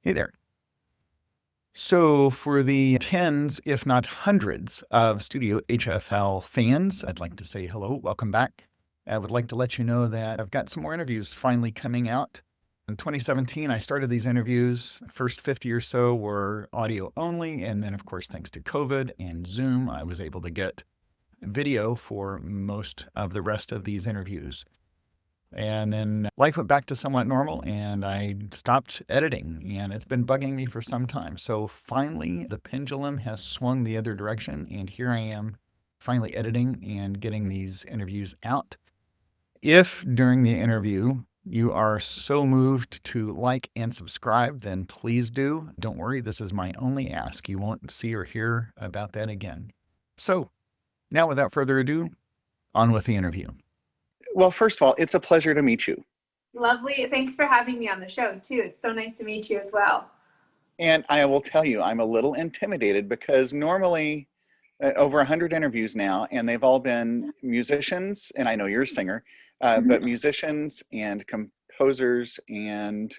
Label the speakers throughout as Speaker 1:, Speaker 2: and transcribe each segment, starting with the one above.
Speaker 1: Hey there. So, for the tens, if not hundreds, of Studio HFL fans, I'd like to say hello, welcome back. I would like to let you know that I've got some more interviews finally coming out. In 2017, I started these interviews. First 50 or so were audio only, and then, of course, thanks to COVID and Zoom, I was able to get video for most of the rest of these interviews. And then life went back to somewhat normal and I stopped editing, and it's been bugging me for some time. So finally, the pendulum has swung the other direction, and here I am finally editing and getting these interviews out. If during the interview you are so moved to like and subscribe, then please do. Don't worry, this is my only ask. You won't see or hear about that again. So now, without further ado, on with the interview.
Speaker 2: Well, first of all, it's a pleasure to meet you.
Speaker 3: Lovely. Thanks for having me on the show, too. It's so nice to meet you as well.
Speaker 2: And I will tell you, I'm a little intimidated because normally over 100 interviews now, and they've all been musicians, and I know you're a singer, but musicians and composers and,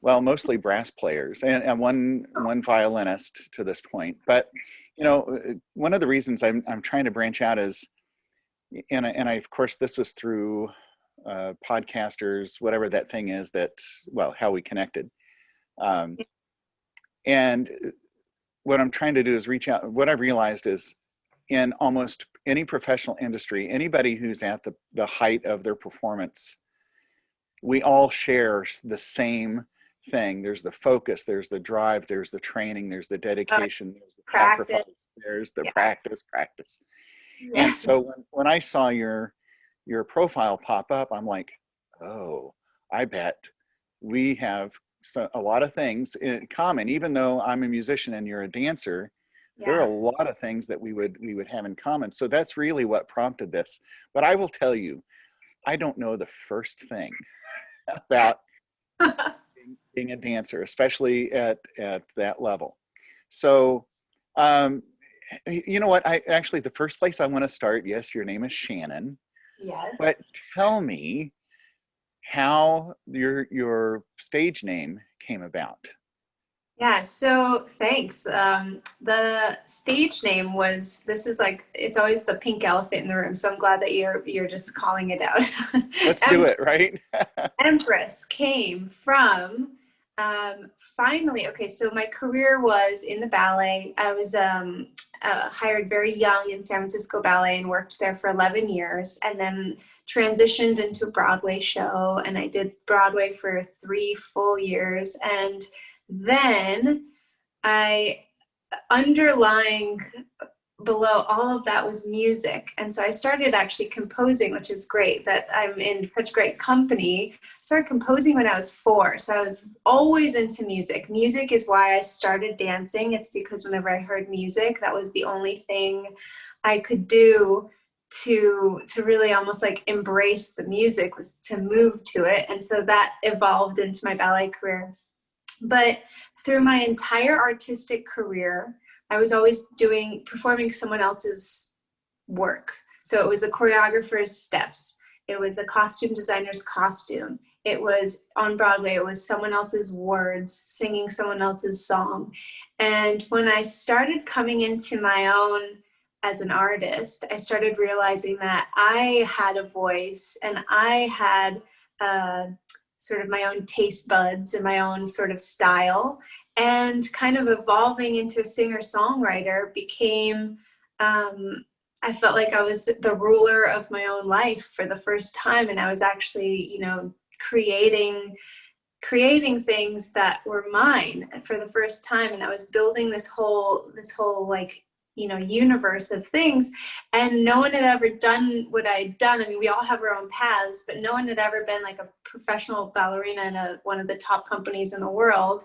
Speaker 2: well, mostly brass players and one violinist to this point. But, you know, one of the reasons I'm trying to branch out is, and I, of course, this was through podcasters, whatever that thing is that, well, how we connected. And what I'm trying to do is reach out. What I've realized is in almost any professional industry, anybody who's at the height of their performance, we all share the same thing. There's the focus, there's the drive, there's the training, there's the dedication, there's the sacrifice, there's the practice. Yeah. And so when I saw your profile pop up, I'm like, oh, I bet we have a lot of things in common. Even though I'm a musician and you're a dancer, there are a lot of things that we would have in common. So that's really what prompted this. But I will tell you, I don't know the first thing about being a dancer, especially at that level. So you know what? The first place I want to start, yes, your name is Shannon.
Speaker 3: Yes.
Speaker 2: But tell me how your stage name came about.
Speaker 3: Yeah, so thanks. The stage name was, it's always the pink elephant in the room, so I'm glad that you're just calling it out.
Speaker 2: Let's do it, right?
Speaker 3: Empress came from, finally, okay, so my career was in the ballet. I was hired very young in San Francisco Ballet and worked there for 11 years, and then transitioned into a Broadway show, and I did Broadway for 3 full years. And then underlying below all of that was music. And so I started actually composing, which is great that I'm in such great company. I started composing when I was 4. So I was always into music. Music is why I started dancing. It's because whenever I heard music, that was the only thing I could do to really almost like embrace the music, was to move to it. And so that evolved into my ballet career. But through my entire artistic career, I was always performing someone else's work. So it was a choreographer's steps. It was a costume designer's costume. It was on Broadway. It was someone else's words, singing someone else's song. And when I started coming into my own as an artist, I started realizing that I had a voice and I had sort of my own taste buds and my own sort of style, and kind of evolving into a singer-songwriter became, I felt like I was the ruler of my own life for the first time. And I was actually, creating things that were mine for the first time. And I was building this whole like, universe of things, and no one had ever done what I'd done. I mean, we all have our own paths, but no one had ever been like a professional ballerina in one of the top companies in the world,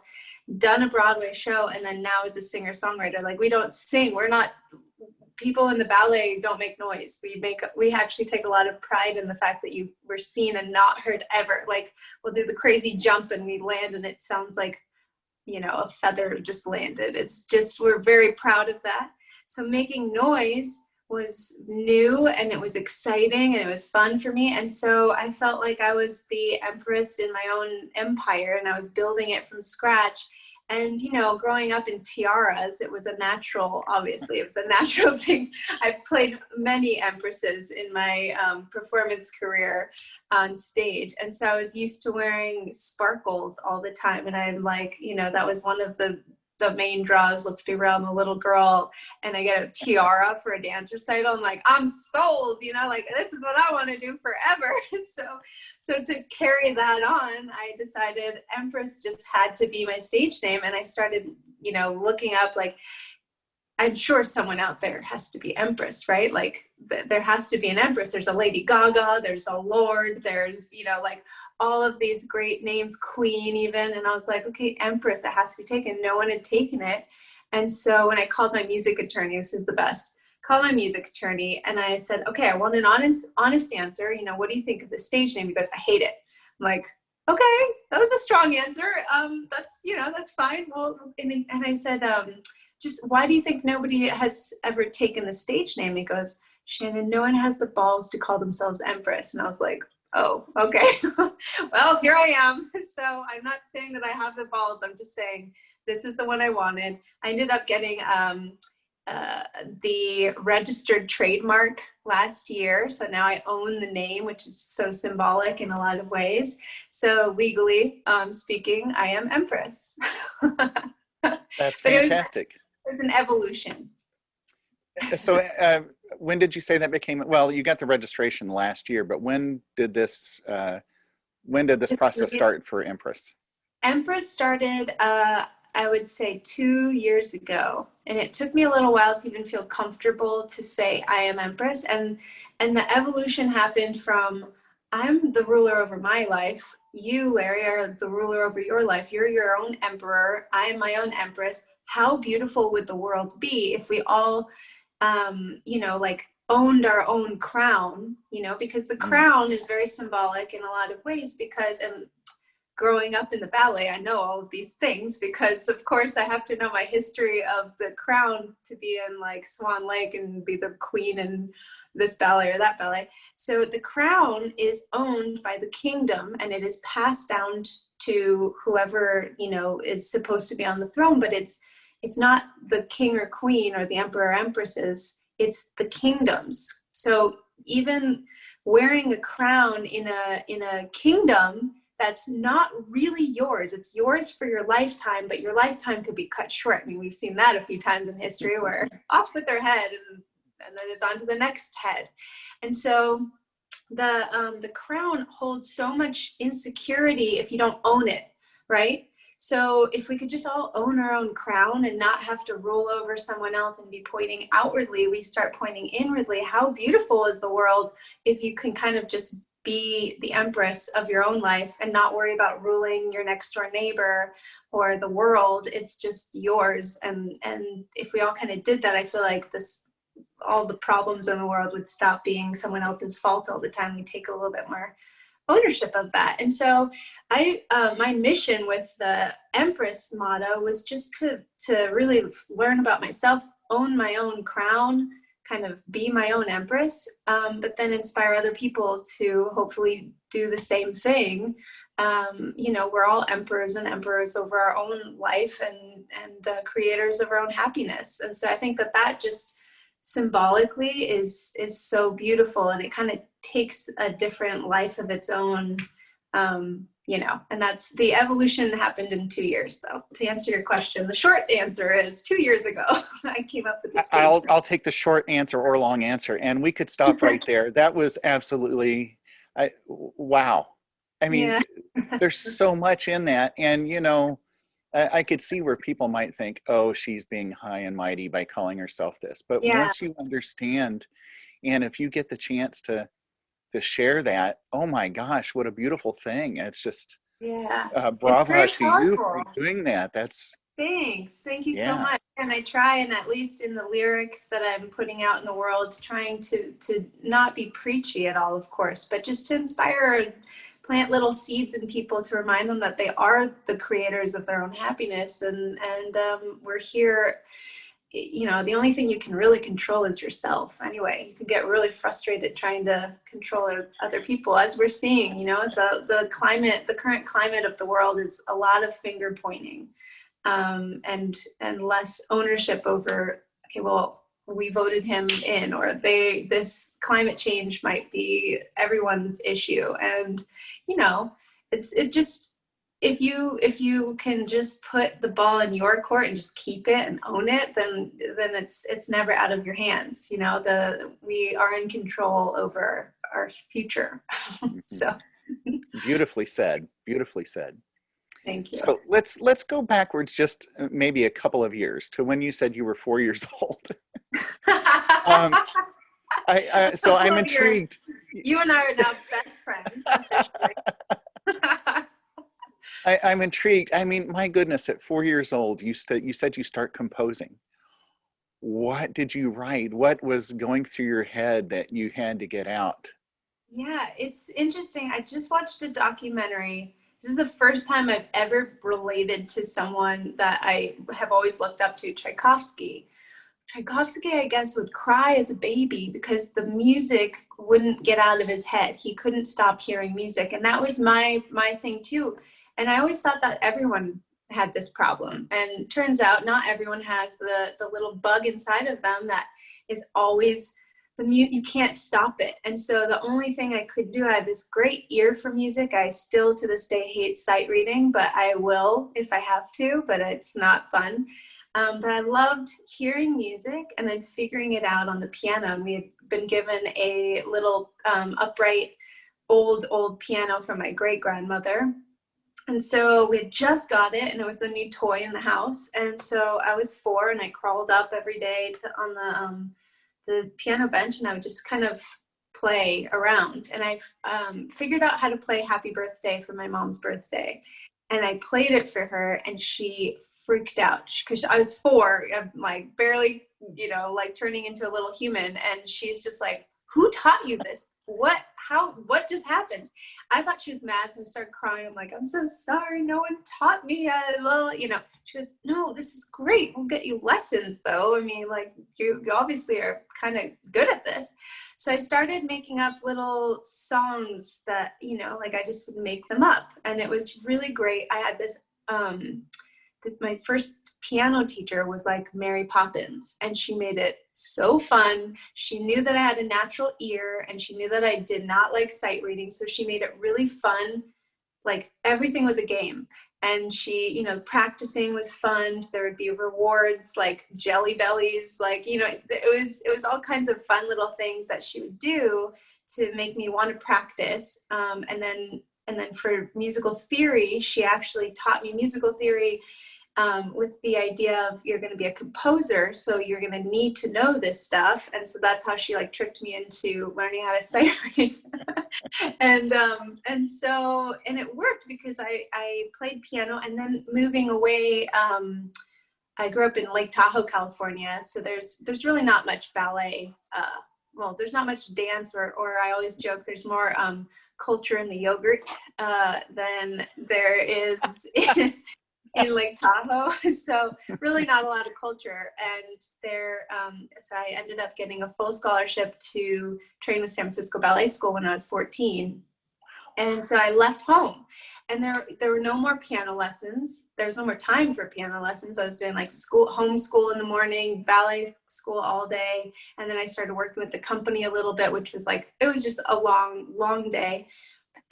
Speaker 3: done a Broadway show, and then now as a singer-songwriter. Like, we don't sing. We're not, people in the ballet don't make noise. We actually take a lot of pride in the fact that you were seen and not heard ever. Like, we'll do the crazy jump and we land and it sounds like, a feather just landed. It's just, we're very proud of that. So making noise was new and it was exciting and it was fun for me. And so I felt like I was the empress in my own empire and I was building it from scratch. And, you know, growing up in tiaras, it was a natural, obviously, it was a natural thing. I've played many empresses in my performance career on stage. And so I was used to wearing sparkles all the time. And I'm like, you know, that was one of the main draws. Let's be real, I'm a little girl and I get a tiara for a dance recital. I'm like, I'm sold, you know, like this is what I want to do forever. So to carry that on, I decided Empress just had to be my stage name. And I started, you know, looking up, like, I'm sure someone out there has to be Empress, right? Like there has to be an Empress. There's a Lady Gaga, there's a Lord, there's, you know, like all of these great names, Queen even. And I was like, okay, Empress, it has to be taken. No one had taken it. And so when I called my music attorney, this is the best, called my music attorney and I said, okay, I want an honest answer. You know, what do you think of the stage name? He goes, I hate it. I'm like, okay, that was a strong answer. That's, you know, that's fine. Well, and I said, just why do you think nobody has ever taken the stage name? He goes, Shannon, no one has the balls to call themselves Empress. And I was like, oh, okay. Well, here I am. So I'm not saying that I have the balls. I'm just saying this is the one I wanted. I ended up getting the registered trademark last year. So now I own the name, which is so symbolic in a lot of ways. So legally speaking, I am Empress.
Speaker 2: That's fantastic.
Speaker 3: It was an evolution.
Speaker 2: So when did you say that became, well, you got the registration last year, but when did this process start for Empress?
Speaker 3: Empress started, I would say 2 years ago. And it took me a little while to even feel comfortable to say I am Empress. And the evolution happened from, I'm the ruler over my life. You, Larry, are the ruler over your life. You're your own emperor. I am my own empress. How beautiful would the world be if we all, you know, like owned our own crown, you know, because the crown is very symbolic in a lot of ways because, and growing up in the ballet, I know all of these things because of course I have to know my history of the crown to be in like Swan Lake and be the queen in this ballet or that ballet. So the crown is owned by the kingdom and it is passed down to whoever, you know, is supposed to be on the throne, but it's not the king or queen or the emperor or empresses, it's the kingdoms. So even wearing a crown in a kingdom that's not really yours, it's yours for your lifetime, but your lifetime could be cut short. I mean, we've seen that a few times in history where off with their head and then it's on to the next head. And so the crown holds so much insecurity if you don't own it, right? So if we could just all own our own crown and not have to rule over someone else and be pointing outwardly, we start pointing inwardly. How beautiful is the world if you can kind of just be the empress of your own life and not worry about ruling your next door neighbor or the world. It's just yours. And if we all kind of did that, I feel like all the problems in the world would stop being someone else's fault all the time. We take a little bit more ownership of that. And so my mission with the Empress motto was just to really learn about myself, own my own crown, kind of be my own empress, but then inspire other people to hopefully do the same thing. You know, we're all emperors and emperors over our own life and creators of our own happiness. And so I think that just symbolically is so beautiful, and it kind of takes a different life of its own, you know, and that's the evolution happened in 2 years though. To answer your question, the short answer is 2 years ago I came up with this.
Speaker 2: I'll take the short answer or long answer, and we could stop right there. That was absolutely, wow. I mean, there's so much in that, and you know, I could see where people might think, oh, she's being high and mighty by calling herself this. But once you understand, and if you get the chance to share that, oh my gosh, what a beautiful thing. It's just, bravo to you for doing that. That's
Speaker 3: Thanks. Thank you so much. And I try, and at least in the lyrics that I'm putting out in the world, trying to not be preachy at all, of course, but just to inspire, plant little seeds in people to remind them that they are the creators of their own happiness. And we're here the only thing you can really control is yourself anyway. You can get really frustrated trying to control other people, as we're seeing. The current climate of the world is a lot of finger pointing, and less ownership over, okay, well, we voted him in, or this climate change might be everyone's issue. And it just, if you can just put the ball in your court and just keep it and own it, then it's never out of your hands. We are in control over our future. So
Speaker 2: Beautifully said. Beautifully said.
Speaker 3: Thank you.
Speaker 2: So let's go backwards just maybe a couple of years to when you said you were 4 years old. So I'm intrigued.
Speaker 3: You and I are now best friends.
Speaker 2: I'm intrigued. I mean, my goodness, at 4 years old, you said you start composing. What did you write? What was going through your head that you had to get out?
Speaker 3: Yeah, it's interesting. I just watched a documentary. This is the first time I've ever related to someone that I have always looked up to, Tchaikovsky. Tchaikovsky, I guess, would cry as a baby because the music wouldn't get out of his head. He couldn't stop hearing music. And that was my thing too. And I always thought that everyone had this problem. And turns out not everyone has the little bug inside of them that is always you can't stop it. And so the only thing I could do, I had this great ear for music. I still to this day hate sight reading, but I will if I have to, but it's not fun. But I loved hearing music and then figuring it out on the piano. And we had been given a little upright old piano from my great grandmother. And so we had just got it, and it was the new toy in the house. And so I was 4, and I crawled up every day on the piano bench, and I would just kind of play around. And I figured out how to play Happy Birthday for my mom's birthday. And I played it for her, and she freaked out because I was 4, I'm like barely, like turning into a little human. And she's just like, who taught you this? What just happened? I thought she was mad, so I started crying. I'm like, I'm so sorry, no one taught me. She goes, no, this is great. We'll get you lessons though. I mean, like you obviously are kind of good at this. So I started making up little songs that, like I just would make them up. And it was really great. I had this, my first piano teacher was like Mary Poppins, and she made it so fun. She knew that I had a natural ear, and she knew that I did not like sight reading. So she made it really fun. Like everything was a game. And she, practicing was fun. There would be rewards like jelly bellies, like, it was all kinds of fun little things that she would do to make me want to practice. And then for musical theory, she actually taught me musical theory with the idea of you're going to be a composer, so you're going to need to know this stuff. And so that's how she like tricked me into learning how to sight read. and it worked because I played piano. And then moving away, I grew up in Lake Tahoe, California, so there's really not much ballet. There's not much dance, or I always joke there's more culture in the yogurt than there is in Lake Tahoe. So really not a lot of culture. And so I ended up getting a full scholarship to train with San Francisco Ballet School when I was 14. And so I left home, and there were no more piano lessons. There was no more time for piano lessons. I was doing like homeschool in the morning, ballet school all day. And then I started working with the company a little bit, which was like, it was just a long day.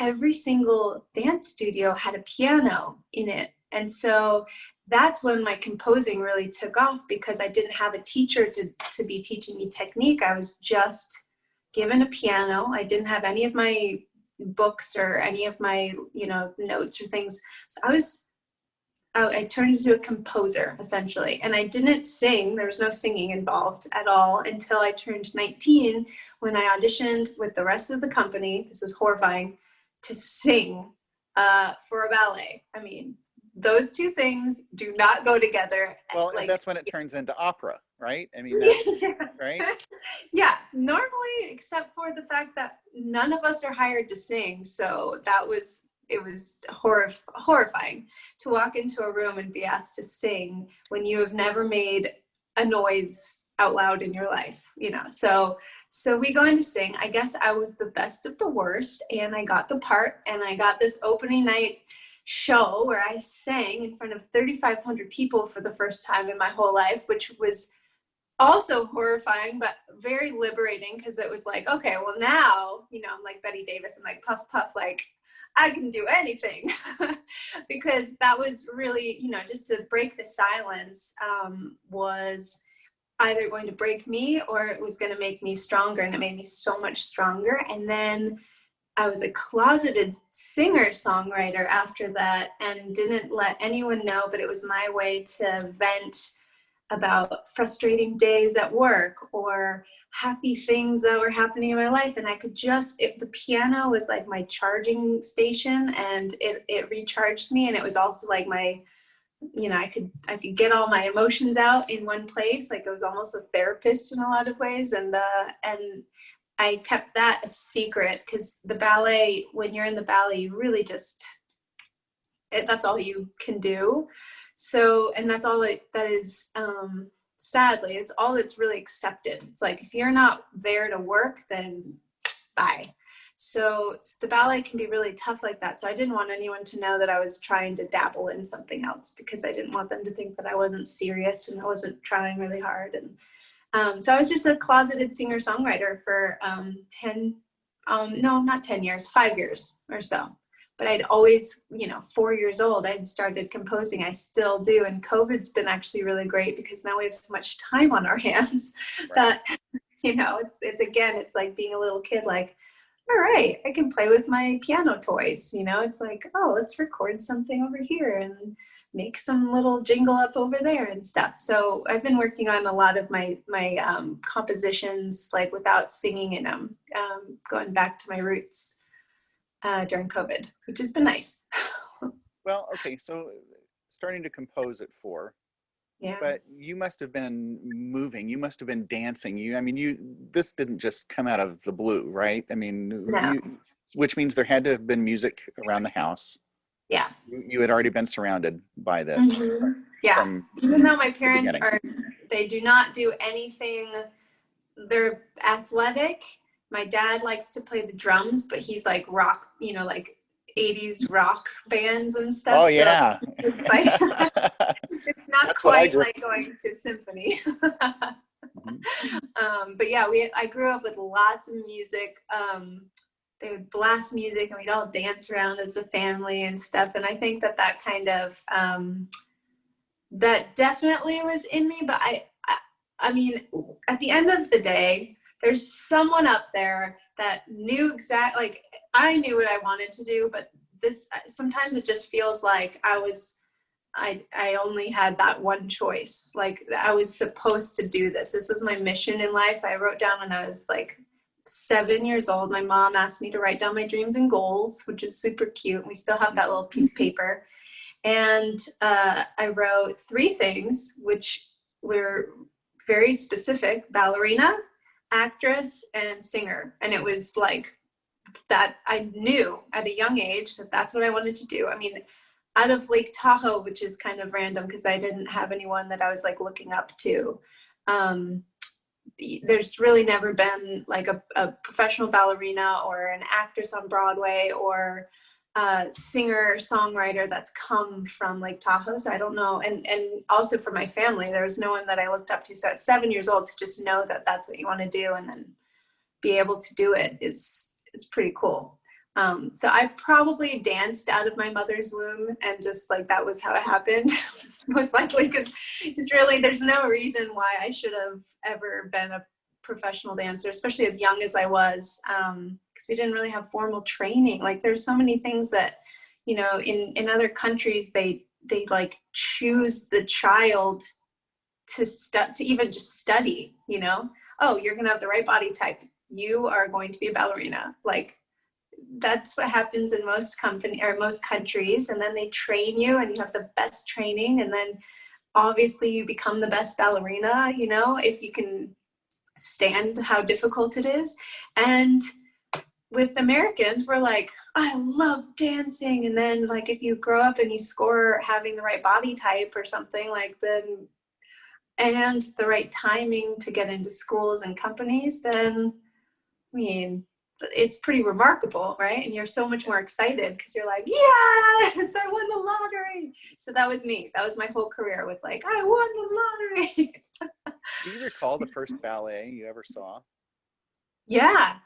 Speaker 3: Every single dance studio had a piano in it. And so that's when my composing really took off, because I didn't have a teacher to be teaching me technique. I was just given a piano. I didn't have any of my books or any of my, notes or things. So I turned into a composer essentially. And I didn't sing. There was no singing involved at all until I turned 19, when I auditioned with the rest of the company. This was horrifying, to sing for a ballet. I mean, those two things do not go together.
Speaker 2: Well,
Speaker 3: like,
Speaker 2: that's when it turns into opera, right? I mean, that's, right?
Speaker 3: Yeah, normally, except for the fact that none of us are hired to sing. So it was horrifying to walk into a room and be asked to sing when you have never made a noise out loud in your life, so we go into sing. I guess I was the best of the worst, and I got the part, and I got this opening night show where I sang in front of 3,500 people for the first time in my whole life, which was also horrifying, but very liberating, because it was like, okay, well now, I'm like Betty Davis. I'm like, puff, puff, like I can do anything. Because that was really, just to break the silence, was either going to break me or it was going to make me stronger. And it made me so much stronger. And then I was a closeted singer-songwriter after that, and didn't let anyone know, but it was my way to vent about frustrating days at work or happy things that were happening in my life. And I could the piano was like my charging station, and it recharged me. And it was also like my, I could get all my emotions out in one place. Like, it was almost a therapist in a lot of ways. And I kept that a secret, because the ballet, when you're in the ballet, you really that's all you can do. So, and that's all that is, sadly, it's all that's really accepted. It's like, if you're not there to work, then bye. So the ballet can be really tough like that. So I didn't want anyone to know that I was trying to dabble in something else, because I didn't want them to think that I wasn't serious and I wasn't trying really hard. And so I was just a closeted singer-songwriter for 5 years or so. But I'd always, 4 years old, I'd started composing. I still do. And COVID's been actually really great, because now we have so much time on our hands that, it's like being a little kid, like, all right, I can play with my piano toys. It's like, oh, let's record something over here and make some little jingle up over there and stuff. So I've been working on a lot of my compositions, like without singing in them, going back to my roots during COVID, which has been nice.
Speaker 2: Well, okay, so starting to compose at 4.
Speaker 3: Yeah.
Speaker 2: But you must have been moving. You must have been dancing. This didn't just come out of the blue, right?
Speaker 3: No.
Speaker 2: Which means there had to have been music around the house.
Speaker 3: Yeah.
Speaker 2: You had already been surrounded by this.
Speaker 3: Mm-hmm. Yeah. Even though my parents they do not do anything. They're athletic. My dad likes to play the drums, but he's like rock, like 80s rock bands and stuff.
Speaker 2: Oh, yeah.
Speaker 3: So it's like, it's not quite like going to symphony. But yeah, I grew up with lots of music. They would blast music and we'd all dance around as a family and stuff. And I think that kind of, that definitely was in me. But I mean, at the end of the day, there's someone up there that knew like I knew what I wanted to do, but sometimes it just feels like I only had that one choice. Like, I was supposed to do this. This was my mission in life. I wrote down when I was like 7 years old. My mom asked me to write down my dreams and goals, which is super cute. We still have that little piece of paper. And I wrote 3 things, which were very specific: ballerina, actress, and singer. And it was like that. I knew at a young age that that's what I wanted to do. I mean, out of Lake Tahoe, which is kind of random because I didn't have anyone that I was like looking up to. There's really never been like a professional ballerina or an actress on Broadway or a singer-songwriter that's come from Lake Tahoe. So I don't know. And also for my family, there was no one that I looked up to. So at 7 years old, to just know that that's what you want to do and then be able to do it is pretty cool. So I probably danced out of my mother's womb, and just like that was how it happened, most likely, because there's no reason why I should have ever been a professional dancer, especially as young as I was, because we didn't really have formal training. Like, there's so many things that, in other countries, they like choose the child to even just study, oh, you're going to have the right body type. You are going to be a ballerina. Like, that's what happens in most countries. And then they train you and you have the best training. And then obviously you become the best ballerina, if you can stand how difficult it is. And with Americans, we're like, I love dancing. And then like, if you grow up and you score having the right body type or something, like, then and the right timing to get into schools and companies, then, I mean, it's pretty remarkable, right? And you're so much more excited because you're like, yes, I won the lottery. So that was me. That was my whole career, was like, I won the lottery.
Speaker 2: Do you recall the first ballet you ever saw?
Speaker 3: Yeah,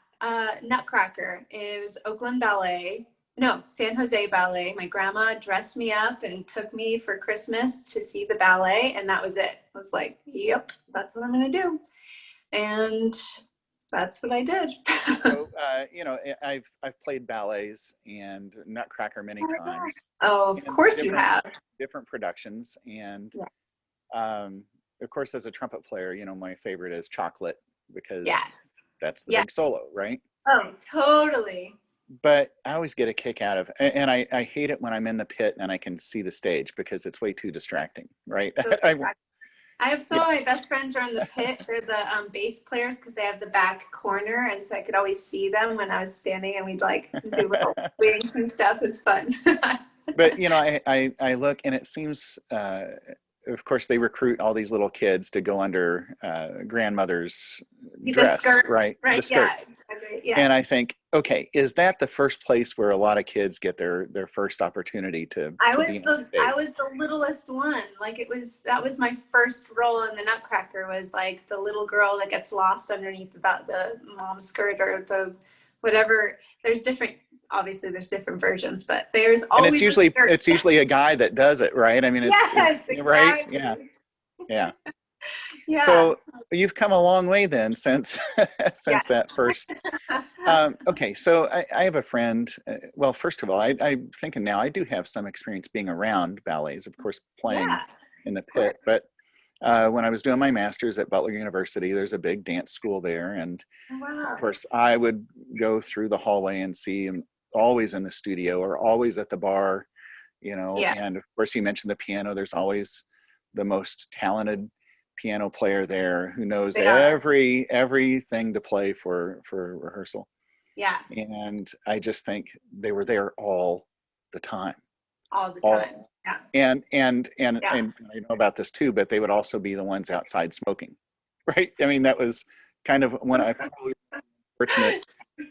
Speaker 3: Nutcracker. It was Oakland Ballet. No, San Jose Ballet. My grandma dressed me up and took me for Christmas to see the ballet, and that was it. I was like, yep, that's what I'm going to do. And that's what I did.
Speaker 2: So, I've played ballets and Nutcracker many times.
Speaker 3: Oh, of course you have.
Speaker 2: Different productions. And
Speaker 3: yeah.
Speaker 2: of course, as a trumpet player, my favorite is Chocolate, because that's the
Speaker 3: yeah.
Speaker 2: big solo, right?
Speaker 3: Oh, totally.
Speaker 2: But I always get a kick out of, and I hate it when I'm in the pit and I can see the stage, because it's way too distracting, right?
Speaker 3: So I have some of my best friends are in the pit. They're the bass players, because they have the back corner, and so I could always see them when I was standing, and we'd like do little wings and stuff. It's fun.
Speaker 2: But I look, and it seems, of course, they recruit all these little kids to go under grandmother's dress,
Speaker 3: skirt,
Speaker 2: right? The skirt.
Speaker 3: Yeah.
Speaker 2: And I think, okay, is that the first place where a lot of kids get their first opportunity to
Speaker 3: I was
Speaker 2: be on stage?
Speaker 3: I was the littlest one. Like, that was my first role in the Nutcracker, was like the little girl that gets lost underneath about the mom's skirt, or the whatever. Obviously there's different versions, but there's always,
Speaker 2: and it's usually a guy that does it, right? I mean, it's
Speaker 3: exactly.
Speaker 2: Right. Yeah. So you've come a long way then since that first. Okay, so I have a friend. Well, first of all, I'm thinking now I do have some experience being around ballets, of course, playing in the pit. But when I was doing my master's at Butler University, there's a big dance school there, and of course I would go through the hallway and see him always in the studio or always at the bar, And of course, you mentioned the piano. There's always the most talented piano player there who knows everything to play for rehearsal.
Speaker 3: Yeah.
Speaker 2: And I just think they were there all the time.
Speaker 3: All the time. Yeah.
Speaker 2: And I know about this too, but they would also be the ones outside smoking, right? I mean, that was kind of when I probably fortunate.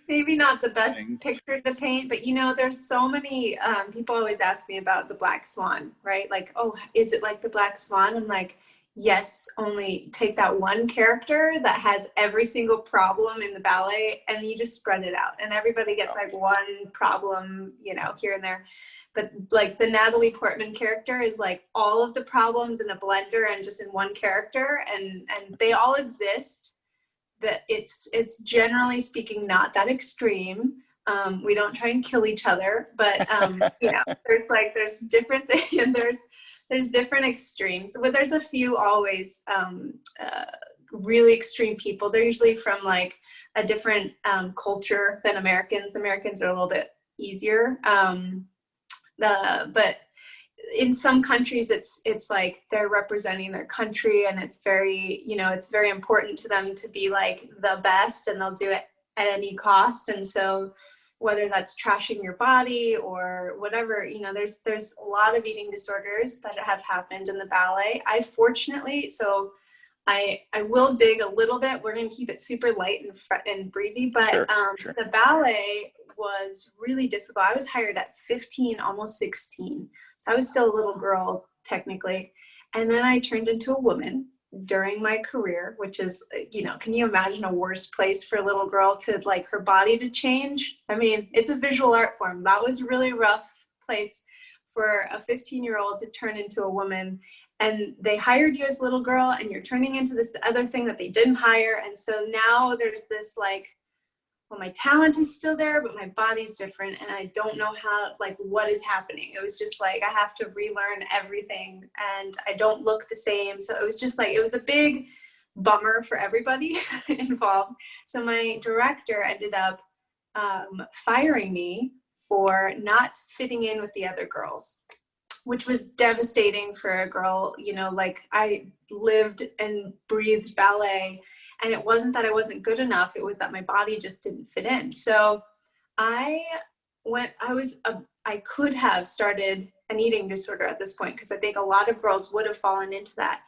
Speaker 3: Maybe not the best picture to paint, but there's so many people always ask me about the Black Swan, right? Like, oh, is it like the Black Swan? I'm like, yes, only take that one character that has every single problem in the ballet, and you just spread it out, and everybody gets like one problem, here and there. But like the Natalie Portman character is like all of the problems in a blender and just in one character, and they all exist. That it's generally speaking not that extreme. We don't try and kill each other, but there's different things, and there's different extremes. But there's a few always really extreme people. They're usually from like a different culture than Americans. Americans are a little bit easier. But in some countries it's like they're representing their country, and it's very it's very important to them to be like the best, and they'll do it at any cost. And so whether that's trashing your body or whatever, there's a lot of eating disorders that have happened in the ballet. I will dig a little bit. We're going to keep it super light and breezy, but
Speaker 2: Sure.
Speaker 3: The ballet was really difficult. I was hired at 15, almost 16. So I was still a little girl technically. And then I turned into a woman during my career, which is, can you imagine a worse place for a little girl to like her body to change? I mean, it's a visual art form. That was a really rough place for a 15-year-old to turn into a woman. And they hired you as a little girl, and you're turning into this other thing that they didn't hire. And so now there's this like, well, my talent is still there, but my body's different, and I don't know what is happening. It was just like I have to relearn everything, and I don't look the same. So it was just like, it was a big bummer for everybody involved. So my director ended up firing me for not fitting in with the other girls, which was devastating for a girl. Like I lived and breathed ballet. And it wasn't that I wasn't good enough. It was that my body just didn't fit in. So I could have started an eating disorder at this point, because I think a lot of girls would have fallen into that.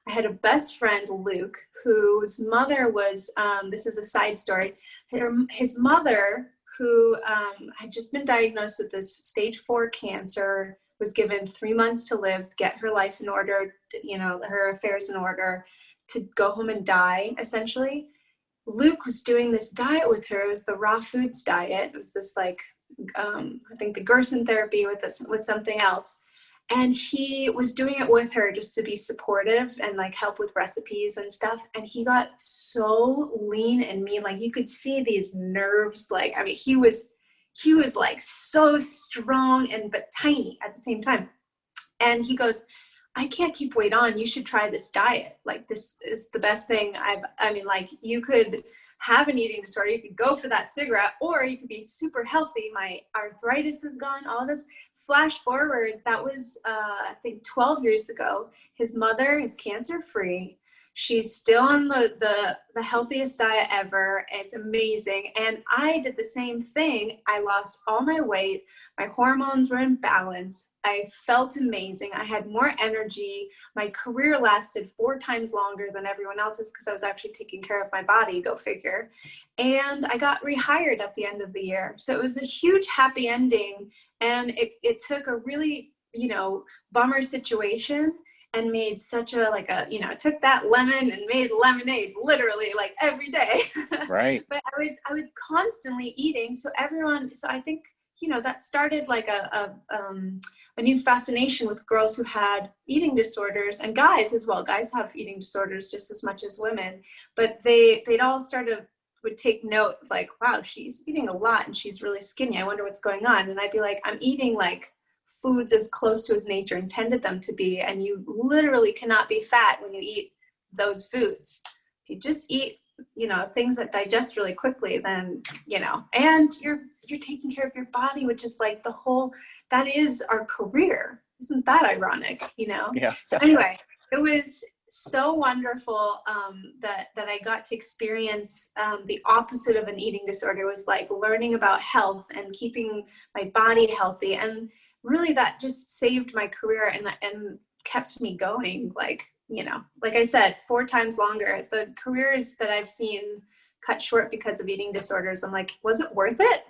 Speaker 3: I had a best friend, Luke, whose mother was, this is a side story, his mother, who had just been diagnosed with this stage 4 cancer, was given 3 months to live, get her life in order, her affairs in order, to go home and die, essentially. Luke was doing this diet with her. It was the raw foods diet. It was this I think the Gerson therapy with something else. And he was doing it with her just to be supportive and help with recipes and stuff. And he got so lean and mean, you could see these nerves. He was so strong but tiny at the same time. And he goes, I can't keep weight on. You should try this diet. This is the best thing you could have an eating disorder. You could go for that cigarette, or you could be super healthy. My arthritis is gone, all this. Flash forward, that was, I think 12 years ago. His mother is cancer-free. She's still on the healthiest diet ever. It's amazing. And I did the same thing. I lost all my weight. My hormones were in balance. I felt amazing. I had more energy. My career lasted 4 times longer than everyone else's because I was actually taking care of my body, go figure. And I got rehired at the end of the year. So it was a huge happy ending. And it took a really, bummer situation and made such took that lemon and made lemonade literally every day.
Speaker 2: Right.
Speaker 3: But I was constantly eating. So I think, that started a new fascination with girls who had eating disorders, and guys as well. Guys have eating disorders just as much as women, but they'd all would take note of wow, she's eating a lot and she's really skinny. I wonder what's going on. And I'd be like, I'm eating foods as close to as nature intended them to be. And you literally cannot be fat when you eat those foods. If you just eat, things that digest really quickly, then, and you're taking care of your body, which is that is our career. Isn't that ironic?
Speaker 2: Yeah.
Speaker 3: So anyway, it was so wonderful that I got to experience the opposite of an eating disorder. Was learning about health and keeping my body healthy. And really that just saved my career and kept me going. Like I said, 4 times longer. The careers that I've seen cut short because of eating disorders, I'm like, was it worth it?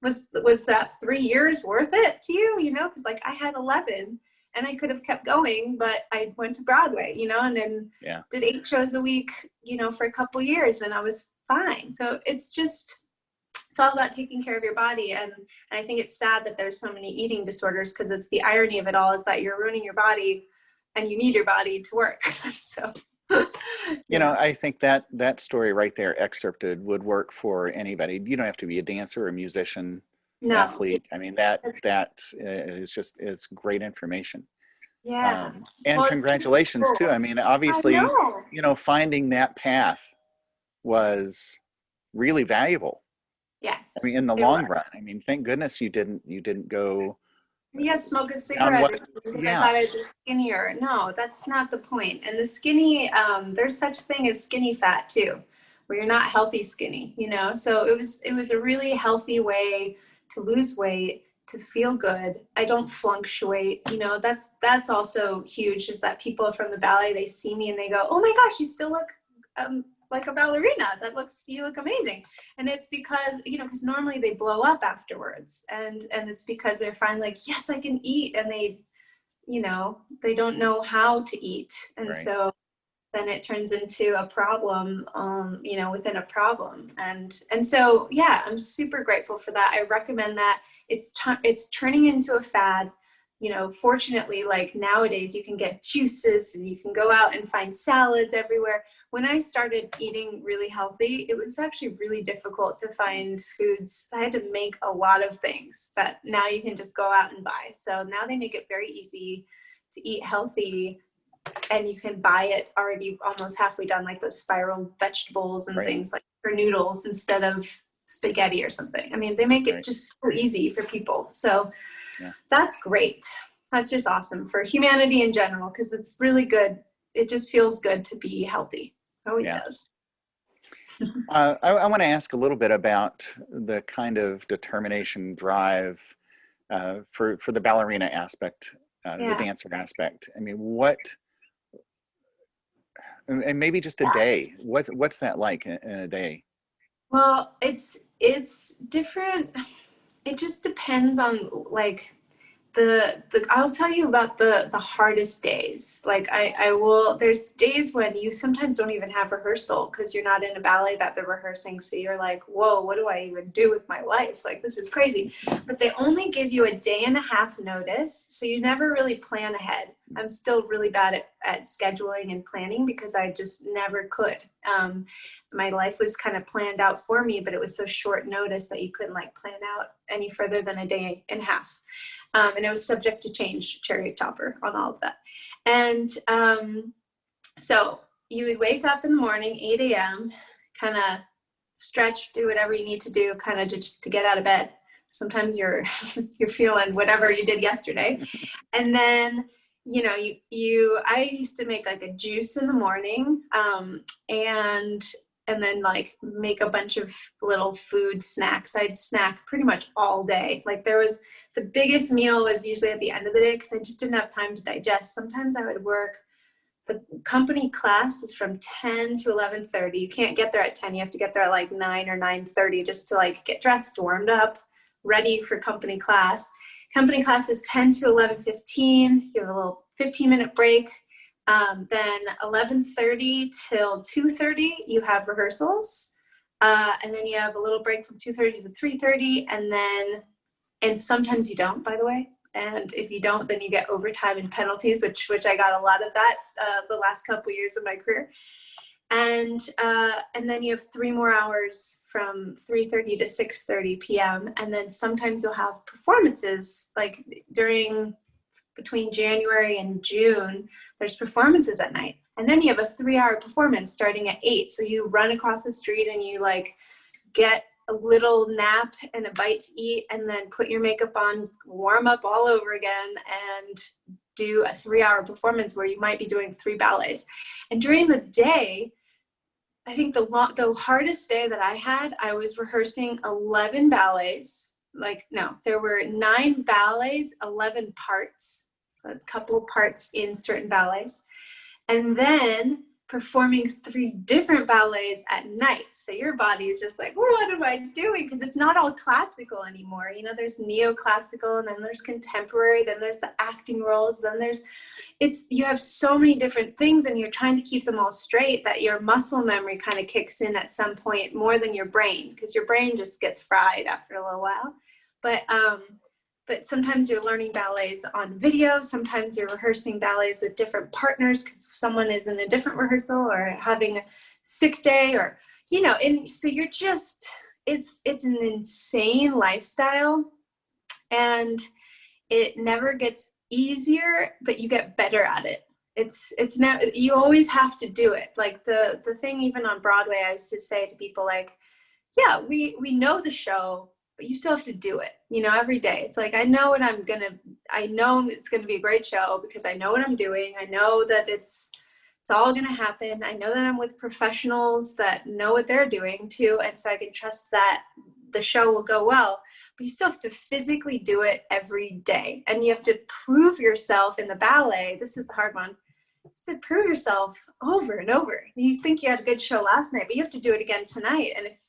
Speaker 3: Was that 3 years worth it to you? Because I had 11 and I could have kept going, but I went to Broadway, and then did 8 shows a week, for a couple years, and I was fine. So it's all about taking care of your body. And I think it's sad that there's so many eating disorders, because it's the irony of it all is that you're ruining your body and you need your body to work. So,
Speaker 2: I think that story right there excerpted would work for anybody. You don't have to be a dancer or a musician, athlete. That is great information.
Speaker 3: Yeah.
Speaker 2: And congratulations too. Obviously, finding that path was really valuable.
Speaker 3: Yes.
Speaker 2: In the long run. Thank goodness you didn't go.
Speaker 3: Smoke a cigarette because I thought I'd be skinnier. No, that's not the point. And the skinny, there's such thing as skinny fat too, where you're not healthy skinny, So it was a really healthy way to lose weight, to feel good. I don't fluctuate, that's also huge, is that people from the ballet, they see me and they go, oh my gosh, you still look like a ballerina. You look amazing. And it's because, because normally they blow up afterwards. And it's because they're finally yes, I can eat. And they, they don't know how to eat. And so then it turns into a problem, within a problem. And so, I'm super grateful for that. I recommend that. It's turning into a fad. Fortunately, nowadays you can get juices and you can go out and find salads everywhere. When I started eating really healthy, it was actually really difficult to find foods. I had to make a lot of things that now you can just go out and buy. So now they make it very easy to eat healthy, and you can buy it already almost halfway done, like those spiral vegetables and things for noodles instead of spaghetti or something. They make it just so easy for people. So that's great. That's just awesome for humanity in general, because it's really good. It just feels good to be healthy. It always does.
Speaker 2: I want to ask a little bit about the kind of determination, drive for the ballerina aspect, the dancer aspect. And maybe just a day. What's that like in a day?
Speaker 3: Well, it's different. It just depends on like the I'll tell you about the hardest days. Like I will, there's days when you sometimes don't even have rehearsal because you're not in a ballet that they're rehearsing. So you're like, whoa, what do I even do with my life? Like, this is crazy. But they only give you a day and a half notice. So you never really plan ahead. I'm still really bad at scheduling and planning because I just never could. My life was kind of planned out for me, but it was so short notice that you couldn't like plan out any further than a day and a half. And it was subject to change, cherry topper on all of that. And so you would wake up in the morning, 8 a.m., kind of stretch, do whatever you need to do, kind of just to get out of bed. Sometimes you're feeling whatever you did yesterday. And then, you know, I used to make like a juice in the morning, and then like make a bunch of little food snacks. I'd snack pretty much all day. Like the biggest meal was usually at the end of the day because I just didn't have time to digest. Sometimes I would work, the company class is from 10 to 11:30. You can't get there at 10. You have to get there at like 9 or 9:30 just to like get dressed, warmed up, ready for company class. Company class is 10 to 11:15. You have a little 15-minute break. Then 11:30 till 2:30, you have rehearsals. And then you have a little break from 2:30 to 3:30. And sometimes you don't, by the way. And if you don't, then you get overtime and penalties, which I got a lot of that the last couple of years of my career. And then you have 3 more hours from 3:30 to 6:30 p.m. And then sometimes you'll have performances like between January and June, there's performances at night. And then you have a 3-hour performance starting at 8. So you run across the street and you like get a little nap and a bite to eat and then put your makeup on, warm up all over again and do a 3-hour performance where you might be doing 3 ballets. And during the day, I think the hardest day that I had, I was rehearsing 11 ballets. Like, no, there were 9 ballets, 11 parts. So a couple parts in certain ballets. And then performing 3 different ballets at night. So your body is just like, what am I doing? Because it's not all classical anymore. You know, there's neoclassical and then there's contemporary, then there's the acting roles, then you have so many different things and you're trying to keep them all straight that your muscle memory kind of kicks in at some point more than your brain, because your brain just gets fried after a little while. But sometimes you're learning ballets on video. Sometimes you're rehearsing ballets with different partners because someone is in a different rehearsal or having a sick day, or, you know, and so you're just, it's an insane lifestyle, and it never gets easier, but you get better at it. It's now, you always have to do it. Like the thing, even on Broadway, I used to say to people like, yeah, we know the show, but you still have to do it, you know, every day. It's like, I know it's going to be a great show because I know what I'm doing. I know that it's all going to happen. I know that I'm with professionals that know what they're doing too. And so I can trust that the show will go well, but you still have to physically do it every day. And you have to prove yourself in the ballet. This is the hard one. You have to prove yourself over and over. You think you had a good show last night, but you have to do it again tonight. And if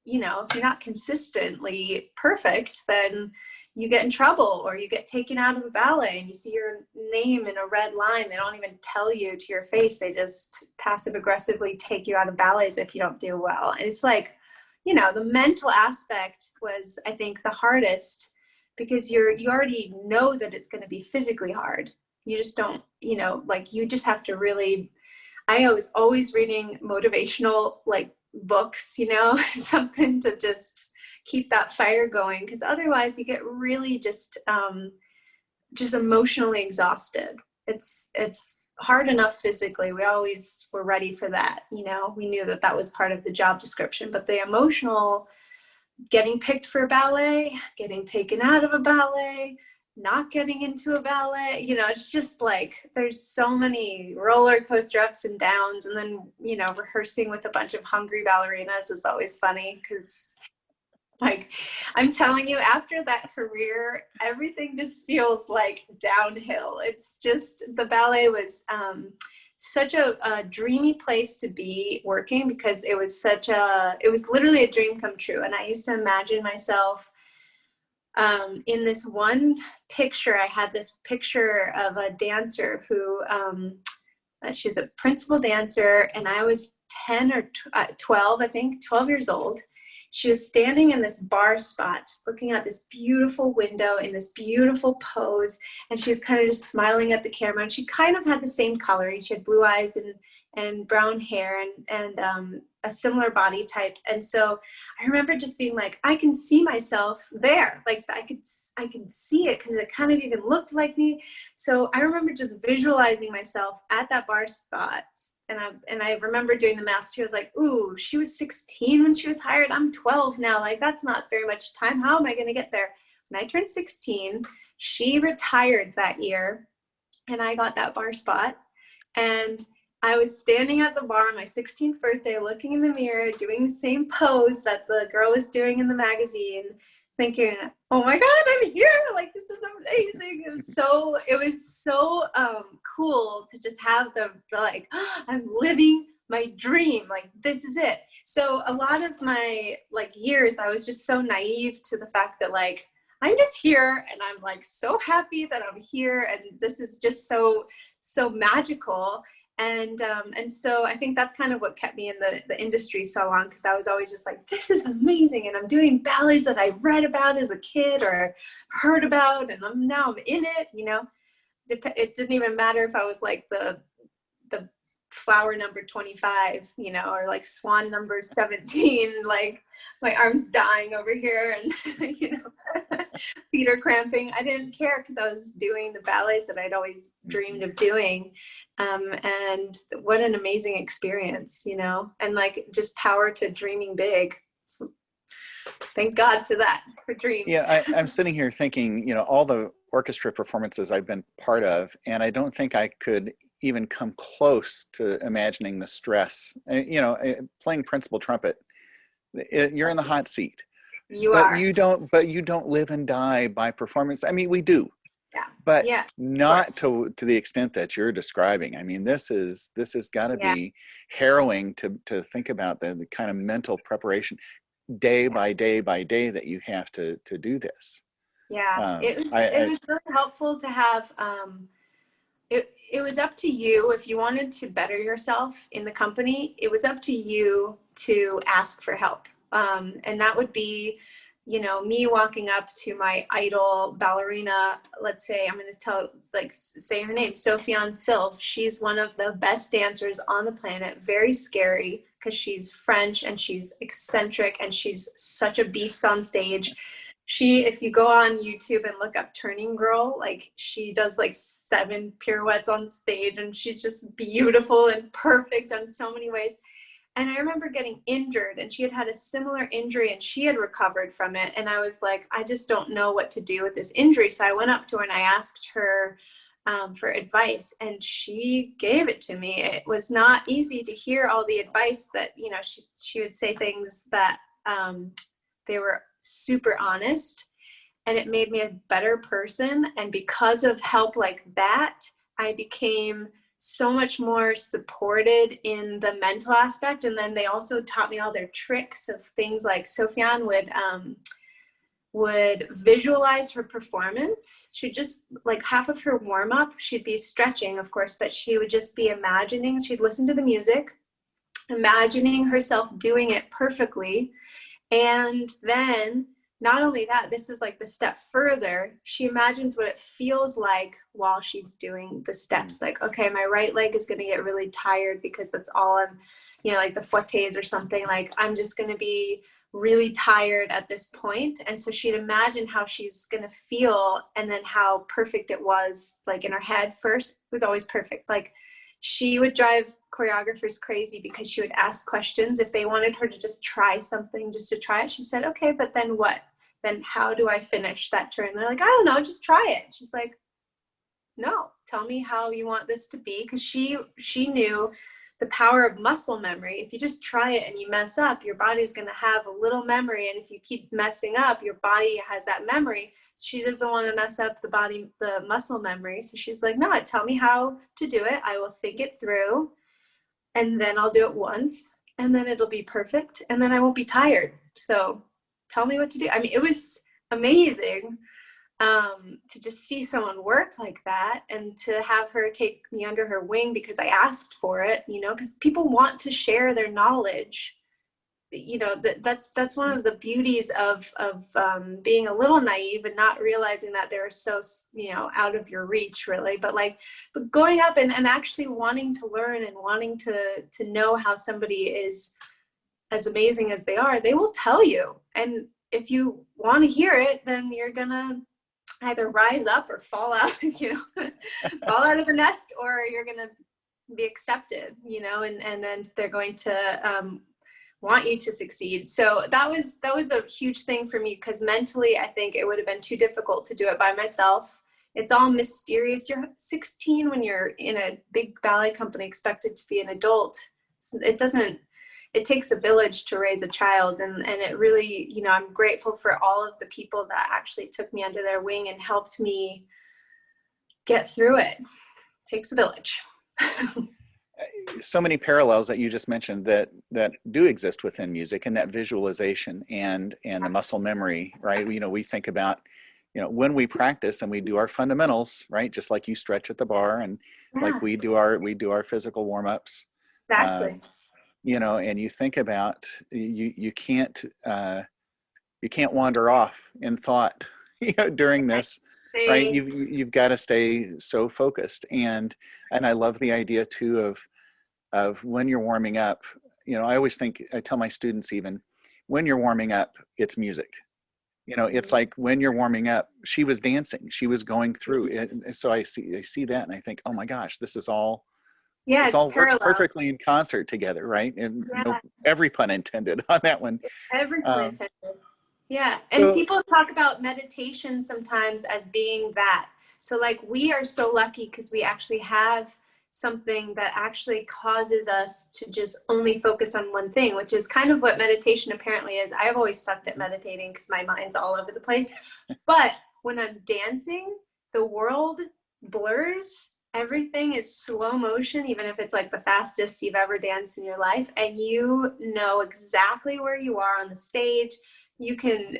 Speaker 3: you're not consistently perfect, then you get in trouble or you get taken out of a ballet and you see your name in a red line. They don't even tell you to your face. They just passive aggressively take you out of ballets if you don't do well. And it's like, you know, the mental aspect was, I think, the hardest because you already know that it's going to be physically hard. You just don't, you know, like you just have to really, I was always reading motivational, like, books, you know, something to just keep that fire going, because otherwise you get really just emotionally exhausted. It's hard enough physically. We always were ready for that, you know, we knew that was part of the job description, but the emotional, getting picked for a ballet, getting taken out of a ballet, not getting into a ballet, you know, it's just like there's so many roller coaster ups and downs. And then, you know, rehearsing with a bunch of hungry ballerinas is always funny because, like, I'm telling you, after that career, everything just feels like downhill. It's just, the ballet was such a dreamy place to be working, because it was literally a dream come true. And I used to imagine myself in this one picture. I had this picture of a dancer who, she was a principal dancer, and I was 10 or 12, I think, 12 years old. She was standing in this bar spot, just looking out this beautiful window in this beautiful pose. And she was kind of just smiling at the camera. And she kind of had the same coloring. She had blue eyes and brown hair and a similar body type. And so I remember just being like, I can see myself there. Like I could see it because it kind of even looked like me. So I remember just visualizing myself at that bar spot. And I remember doing the math. She was like, ooh, she was 16 when she was hired. I'm 12 now. Like, that's not very much time. How am I going to get there? When I turned 16, she retired that year, and I got that bar spot. And I was standing at the bar on my 16th birthday, looking in the mirror, doing the same pose that the girl was doing in the magazine, thinking, oh my God, I'm here. Like, this is amazing. It was so cool to just have the like, oh, I'm living my dream. Like, this is it. So a lot of my like years, I was just so naive to the fact that like, I'm just here, and I'm like so happy that I'm here. And this is just so magical. And so I think that's kind of what kept me in the industry so long, because I was always just like, this is amazing. And I'm doing ballets that I read about as a kid or heard about, and now I'm in it, you know. It didn't even matter if I was like the flower number 25, you know, or like swan number 17, like my arm's dying over here and, you know, feet are cramping. I didn't care, because I was doing the ballets that I'd always dreamed of doing. And what an amazing experience, you know, and like just power to dreaming big. So thank God for that, for dreams.
Speaker 2: Yeah, I'm sitting here thinking, you know, all the orchestra performances I've been part of, and I don't think I could even come close to imagining the stress. You know, playing principal trumpet, you're in the hot seat.
Speaker 3: You are.
Speaker 2: But you don't live and die by performance. I mean, we do.
Speaker 3: Yeah.
Speaker 2: But
Speaker 3: yeah,
Speaker 2: not to the extent that you're describing. I mean, this has got to be harrowing to think about the kind of mental preparation day by day by day that you have to do this.
Speaker 3: Yeah, it was really helpful to have. It was up to you if you wanted to better yourself in the company. It was up to you to ask for help, and that would be, you know, me walking up to my idol ballerina. Let's say I'm going to say her name, Sofiane Sylve. She's one of the best dancers on the planet. Very scary because she's French and she's eccentric and she's such a beast on stage. If you go on YouTube and look up Turning Girl, like she does like 7 pirouettes on stage, and she's just beautiful and perfect in so many ways. And I remember getting injured, and she had a similar injury, and she had recovered from it. And I was like, I just don't know what to do with this injury. So I went up to her and I asked her for advice, and she gave it to me. It was not easy to hear all the advice that, you know, she would say things that they were super honest, and it made me a better person. And because of help like that, I became so much more supported in the mental aspect. And then they also taught me all their tricks of things like Sofiane would visualize her performance. She'd just, like, half of her warm-up, she'd be stretching, of course, but she would just be imagining. She'd listen to the music, imagining herself doing it perfectly. And then not only that, this is like the step further. She imagines what it feels like while she's doing the steps. Like, okay, my right leg is going to get really tired because that's all I'm, you know, like the fouettes or something. Like, I'm just going to be really tired at this point. And so she'd imagine how she was going to feel, and then how perfect it was, like in her head first. It was always perfect. Like, she would drive choreographers crazy because she would ask questions. If they wanted her to just try something, just to try it, she said, okay, but then what? Then how do I finish that turn? They're like, I don't know, just try it. She's like, no, tell me how you want this to be. Because she knew the power of muscle memory. If you just try it and you mess up, your body's going to have a little memory. And if you keep messing up, your body has that memory. She doesn't want to mess up the muscle memory. So she's like, no, tell me how to do it. I will think it through, and then I'll do it once, and then it'll be perfect. And then I won't be tired. So tell me what to do. I mean, it was amazing to just see someone work like that, and to have her take me under her wing because I asked for it, because people want to share their knowledge. That's one of the beauties of being a little naive and not realizing that they're so, out of your reach really, but going up and actually wanting to learn and wanting to know how somebody is as amazing as they are. They will tell you. And if you want to hear it, then you're gonna either rise up or fall out, fall out of the nest, or you're going to be accepted, and then they're going to want you to succeed. So that was a huge thing for me, because mentally, I think it would have been too difficult to do it by myself. It's all mysterious. You're 16 when you're in a big ballet company, expected to be an adult. It takes a village to raise a child. And it really, I'm grateful for all of the people that actually took me under their wing and helped me get through it. Takes a village.
Speaker 2: So many parallels that you just mentioned that do exist within music, and that visualization and the muscle memory, right? We think about, when we practice and we do our fundamentals, right? Just like you stretch at the bar, and like we do our physical warm-ups.
Speaker 3: Exactly.
Speaker 2: And you think about, you can't wander off in thought, during this, right? You've got to stay so focused. And I love the idea too of when you're warming up, I tell my students, even when you're warming up, it's music. It's like when you're warming up, she was dancing, she was going through it. And so I see that and I think, oh my gosh, this is all,
Speaker 3: it's
Speaker 2: all
Speaker 3: parallel.
Speaker 2: works perfectly in concert together, right? And every pun intended on that one.
Speaker 3: Every pun intended. Yeah. And people talk about meditation sometimes as being that. So we are so lucky because we actually have something that actually causes us to just only focus on one thing, which is kind of what meditation apparently is. I've always sucked at meditating because my mind's all over the place. But when I'm dancing, the world blurs. Everything is slow motion, even if it's the fastest you've ever danced in your life. And you know exactly where you are on the stage. You can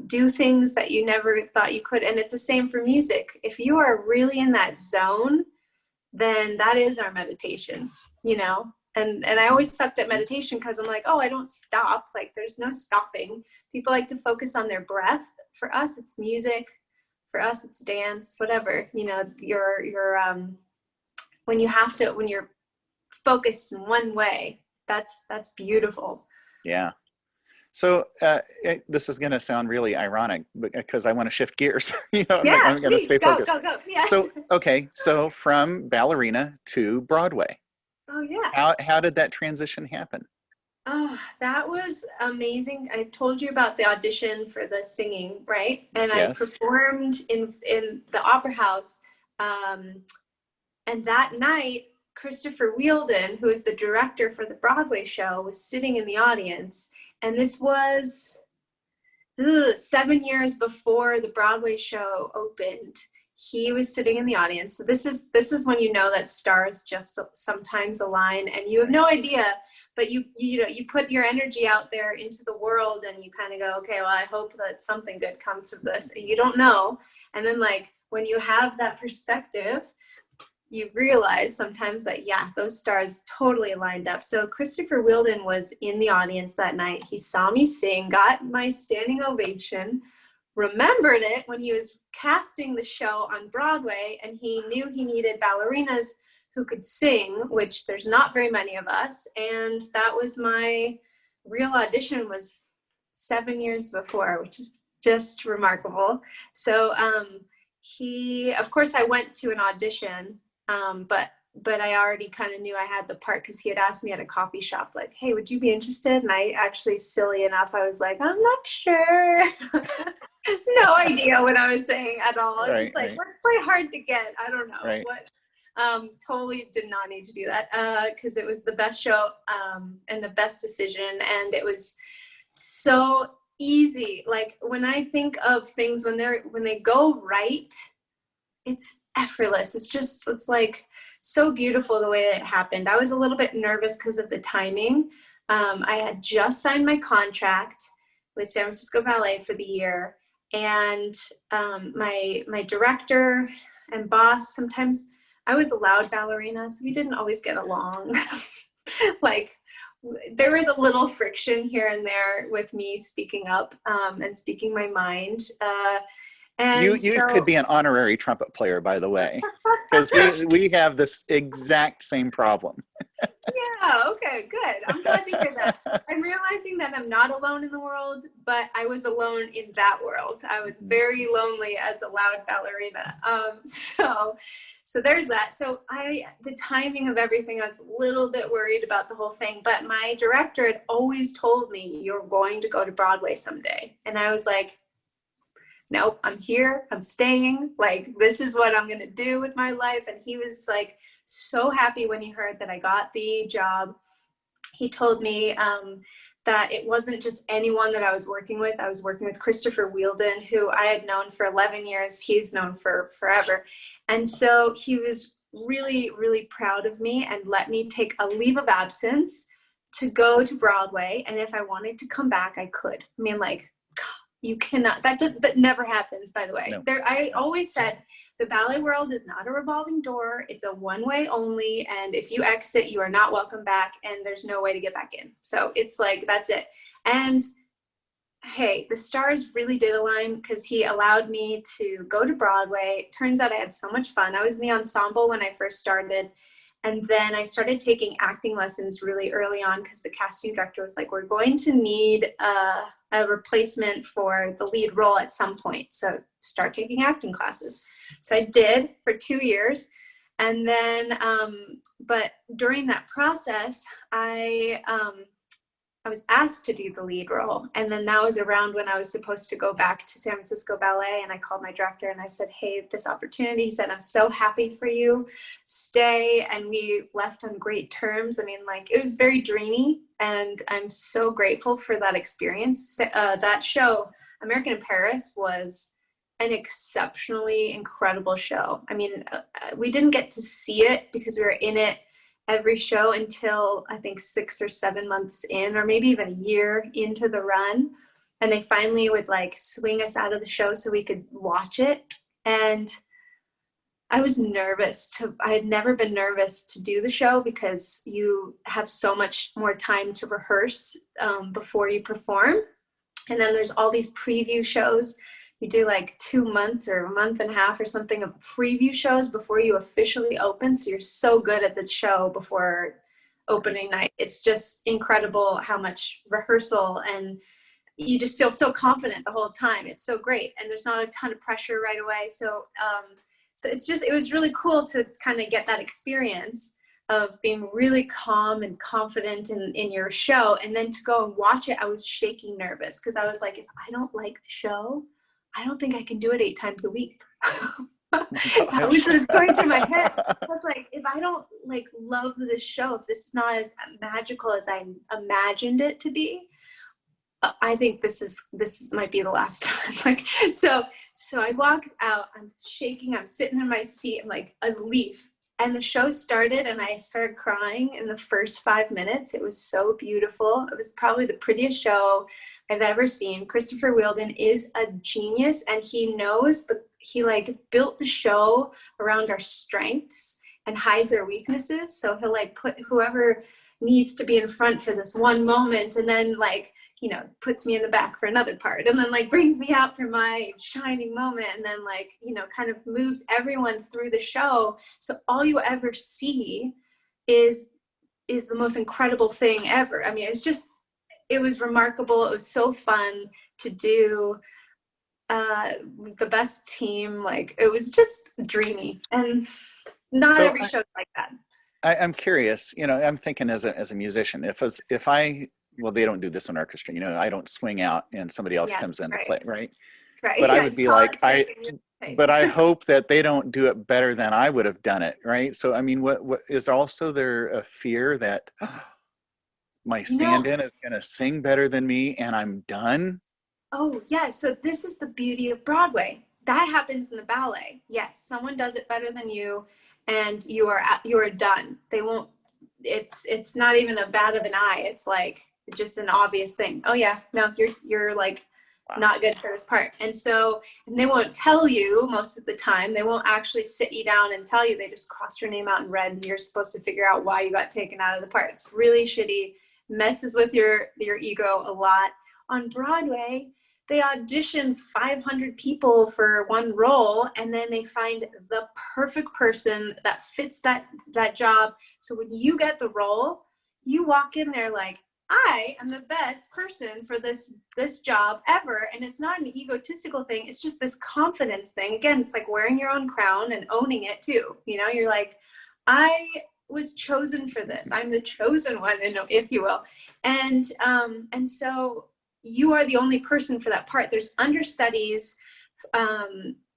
Speaker 3: do things that you never thought you could. And it's the same for music. If you are really in that zone, then that is our meditation, And I always sucked at meditation because I'm I don't stop. There's no stopping. People like to focus on their breath. For us, it's music. For us, it's dance, whatever. When you're focused in one way, that's beautiful.
Speaker 2: Yeah. So this is going to sound really ironic, because I want to shift gears. I'm going to stay focused.
Speaker 3: Go. Yeah.
Speaker 2: So from ballerina to Broadway.
Speaker 3: Oh yeah.
Speaker 2: How did that transition happen?
Speaker 3: Oh, that was amazing. I told you about the audition for the singing, right? And yes. I performed in the Opera House. And that night, Christopher Wheeldon, who is the director for the Broadway show, was sitting in the audience. And this was 7 years before the Broadway show opened. He was sitting in the audience. So this is when that stars just sometimes align, and you have no idea, but you put your energy out there into the world, and you kind of go, okay, well, I hope that something good comes from this. And you don't know. And then when you have that perspective, you realize sometimes that, those stars totally lined up. So Christopher Wheeldon was in the audience that night. He saw me sing, got my standing ovation, remembered it when he was casting the show on Broadway, and he knew he needed ballerinas who could sing, which there's not very many of us. And that was my real audition, was 7 years before, which is just remarkable. So of course I went to an audition, but I already kind of knew I had the part because he had asked me at a coffee shop, hey, would you be interested? And I actually, silly enough, I was I'm not sure. No idea what I was saying at all. Right, just let's play hard to get. I don't know. Right. Totally did not need to do that because it was the best show and the best decision. And it was so easy. Like when I think of things when they go right, it's effortless. It's like so beautiful the way that it happened. I was a little bit nervous because of the timing. I had just signed my contract with San Francisco Ballet for the year. And my director and boss, sometimes I was a loud ballerina, so we didn't always get along. Like there was a little friction here and there with me speaking up and speaking my mind. And
Speaker 2: you could be an honorary trumpet player, by the way, because we have this exact same problem.
Speaker 3: Yeah, okay, good. I'm glad to hear that. I'm realizing that I'm not alone in the world, but I was alone in that world. I was very lonely as a loud ballerina. So there's that. So the timing of everything, I was a little bit worried about the whole thing, but my director had always told me, you're going to go to Broadway someday. And I was like, nope, I'm here, I'm staying, like this is what I'm gonna do with my life. And he was like so happy when he heard that I got the job. He told me that it wasn't just anyone that I was working with. I was working with Christopher Wheeldon, who I had known for 11 years. He's known for forever. And so he was really, really proud of me and let me take a leave of absence to go to Broadway. And if I wanted to come back, I could. I mean, like, you cannot, that never happens, by the way.
Speaker 2: No.
Speaker 3: I always said the ballet world is not a revolving door. It's a one-way only. And if you exit, you are not welcome back and there's no way to get back in. So it's like, that's it. And hey, the stars really did align because he allowed me to go to Broadway. Turns out I had so much fun. I was in the ensemble when I first started. And then I started taking acting lessons really early on because the casting director was like, we're going to need a replacement for the lead role at some point. So start taking acting classes. So I did for 2 years. And then, but during that process, I was asked to do the lead role. And then that was around when I was supposed to go back to San Francisco Ballet. And I called my director and I said, hey, this opportunity. He said, I'm so happy for you. Stay. And we left on great terms. I mean, like, it was very dreamy. And I'm so grateful for that experience. That show, American in Paris, was an exceptionally incredible show. I mean, we didn't get to see it because we were in it every show until I think 6 or 7 months in, or maybe even a year into the run. And they finally would like swing us out of the show so we could watch it. And I was nervous I had never been nervous to do the show because you have so much more time to rehearse before you perform. And then there's all these preview shows. You do like 2 months or a month and a half or something of preview shows before you officially open. So you're so good at the show before opening night. It's just incredible how much rehearsal, and you just feel so confident the whole time. It's so great. And there's not a ton of pressure right away. So it was really cool to kind of get that experience of being really calm and confident in your show. And then to go and watch it, I was shaking nervous because I was like, if I don't like the show, I don't think I can do it 8 times a week. That was what was going through my head. I was like, if I don't like love this show, if this is not as magical as I imagined it to be, I think this might be the last time. Like, so I walk out, I'm shaking, I'm sitting in my seat, I'm like a leaf. And the show started and I started crying in the first 5 minutes. It was so beautiful. It was probably the prettiest show I've ever seen. Christopher Wheeldon is a genius, and he knows he like built the show around our strengths and hides our weaknesses. So he'll like put whoever needs to be in front for this one moment and then like, you know, puts me in the back for another part and then like brings me out for my shining moment and then like, you know, kind of moves everyone through the show. So all you ever see is the most incredible thing ever. I mean, it was remarkable. It was so fun to do. The best team, like it was just dreamy, and not every show like that.
Speaker 2: I'm curious, you know, I'm thinking as a musician, well, they don't do this in orchestra, you know, I don't swing out and somebody else comes in to play, right?
Speaker 3: right.
Speaker 2: but I
Speaker 3: Yeah,
Speaker 2: would
Speaker 3: you
Speaker 2: be
Speaker 3: call
Speaker 2: like,
Speaker 3: it sick and you're okay.
Speaker 2: but I hope that they don't do it better than I would have done it, right? So, I mean, what is also there a fear that my
Speaker 3: You know,
Speaker 2: stand-in is going to sing better than me and I'm done?
Speaker 3: oh, yeah. So this is the beauty of Broadway. That happens in the ballet. Yes, someone does it better than you, and you are done. They won't. It's not even a bat of an eye. It's like just an obvious thing. Oh yeah, no, you're like
Speaker 2: Wow.
Speaker 3: not good for this part. And they won't tell you most of the time. They won't actually sit you down and tell you. They just cross your name out in red, and you're supposed to figure out why you got taken out of the part. It's really shitty. Messes with your ego a lot. On Broadway, they audition 500 people for one role, and then they find the perfect person that fits that job. So when you get the role, you walk in there like, I am the best person for this job ever. And it's not an egotistical thing. It's just this confidence thing. Again, it's like wearing your own crown and owning it too. You know, you're like, I was chosen for this. I'm the chosen one, if you will. And so you are the only person for that part. There's understudies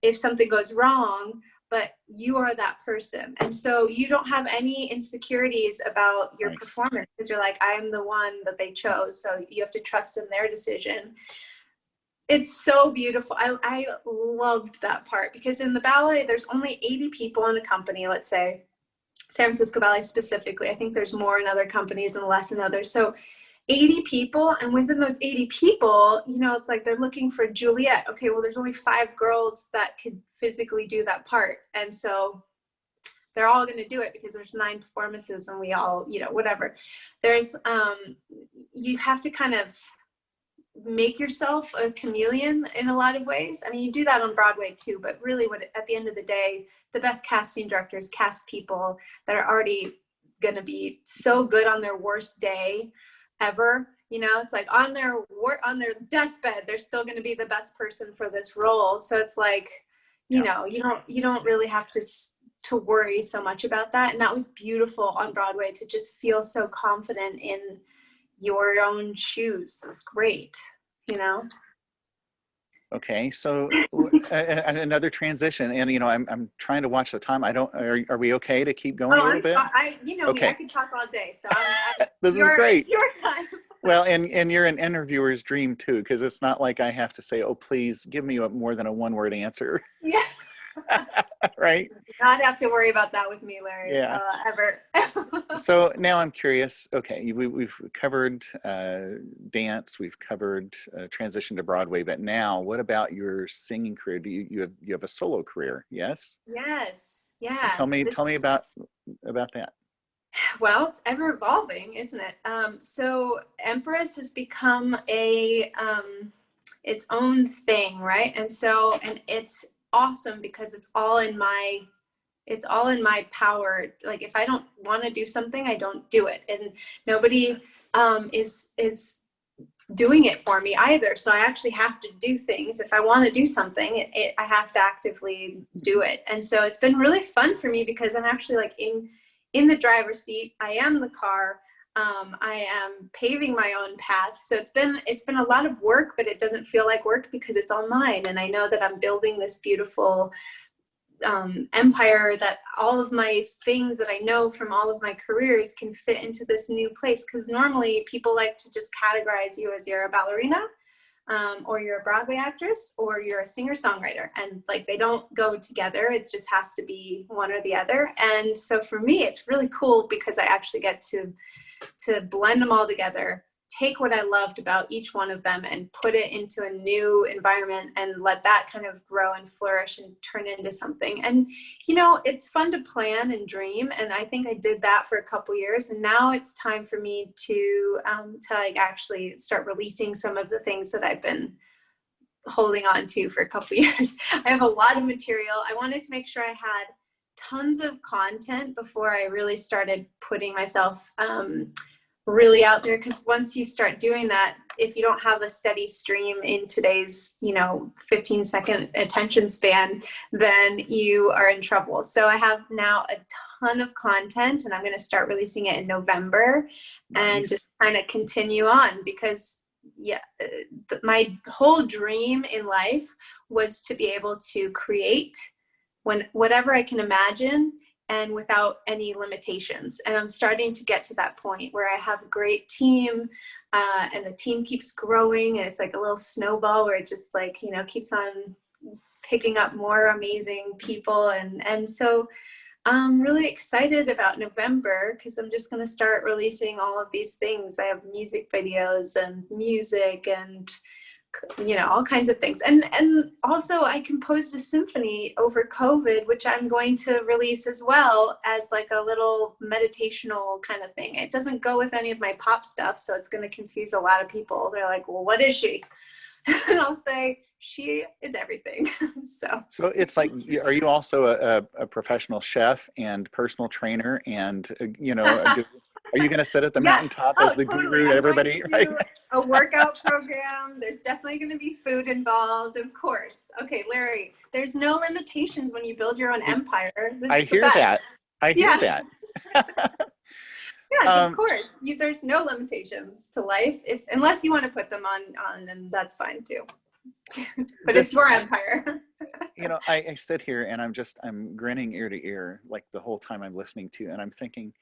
Speaker 3: if something goes wrong, but you are that person. And so you don't have any insecurities about your performance because you're like, I am the one that they chose. So you have to trust in their decision. It's so beautiful. I loved that part because in the ballet, there's only 80 people in a company, let's say. San Francisco Ballet specifically. I think there's more in other companies and less in others. So 80 people, and within those 80 people, you know, it's like they're looking for Juliet. Okay, well, there's only 5 girls that could physically do that part. And so they're all going to do it because there's 9 performances and we all, you know, whatever. There's, you have to kind of make yourself a chameleon in a lot of ways. I mean, you do that on Broadway too, but really at the end of the day, the best casting directors cast people that are already going to be so good on their worst day ever. You know, it's like on their deathbed, they're still going to be the best person for this role. So it's like, you know, you don't really have to worry so much about that. And that was beautiful on Broadway to just feel so confident in your own shoes. It was great, you know?
Speaker 2: Okay, so another transition, and you know, I'm trying to watch the time. Are we okay to keep going a little bit?
Speaker 3: You know me, I could talk all day, so
Speaker 2: this is great.
Speaker 3: It's your time.
Speaker 2: Well, and you're an interviewer's dream too, because it's not like I have to say, oh, please give me more than a one-word answer.
Speaker 3: Yeah.
Speaker 2: Right?
Speaker 3: Not have to worry about that with me, Larry.
Speaker 2: Yeah.
Speaker 3: Ever.
Speaker 2: So now I'm curious. Okay, we've covered dance, we've covered transition to Broadway, but now what about your singing career? Do you have a solo career? Yes.
Speaker 3: Yes. Yeah.
Speaker 2: So tell me about that.
Speaker 3: Well, it's ever evolving, isn't it? So Empress has become its own thing, right? And it's awesome because it's all in my power. Like if I don't want to do something, I don't do it, and nobody is doing it for me either. So I actually have to do things. If I want to do something, I have to actively do it. And so it's been really fun for me because I'm actually like in the driver's seat. I am the car. I am paving my own path. So it's been a lot of work, but it doesn't feel like work because it's all mine. And I know that I'm building this beautiful empire, that all of my things that I know from all of my careers can fit into this new place. Because normally people like to just categorize you as you're a ballerina, or you're a Broadway actress, or you're a singer-songwriter, and like they don't go together. It just has to be one or the other. And so for me, it's really cool because I actually get to blend them all together, take what I loved about each one of them and put it into a new environment and let that kind of grow and flourish and turn into something. And, you know, it's fun to plan and dream. And I think I did that for a couple years. And now it's time for me to like actually start releasing some of the things that I've been holding on to for a couple years. I have a lot of material. I wanted to make sure I had tons of content before I really started putting myself really out there, because once you start doing that, if you don't have a steady stream in today's 15-second attention span, then you are in trouble. So I have now a ton of content, and I'm going to start releasing it in November. Nice. And just kind of continue on, because my whole dream in life was to be able to create whatever I can imagine and without any limitations. And I'm starting to get to that point where I have a great team, and the team keeps growing, and it's like a little snowball where it just like, you know, keeps on picking up more amazing people. And so I'm really excited about November because I'm just going to start releasing all of these things. I have music videos and music and, you know, all kinds of things. And also I composed a symphony over COVID, which I'm going to release as well as like a little meditational kind of thing. It doesn't go with any of my pop stuff, so it's going to confuse a lot of people. They're like, well, what is she? And I'll say, she is everything. So
Speaker 2: it's like, are you also a professional chef and personal trainer? And, you know, are you going to sit at the mountaintop as the
Speaker 3: totally.
Speaker 2: guru? Everybody,
Speaker 3: right? A workout program. There's definitely going to be food involved, of course. Okay, Larry, there's no limitations when you build your own empire.
Speaker 2: I hear that. I hear that.
Speaker 3: Yes, of course. There's no limitations to life, unless you want to put them on, and that's fine too. But it's your empire.
Speaker 2: You know, I sit here and I'm grinning ear to ear like the whole time I'm listening to you, and I'm thinking,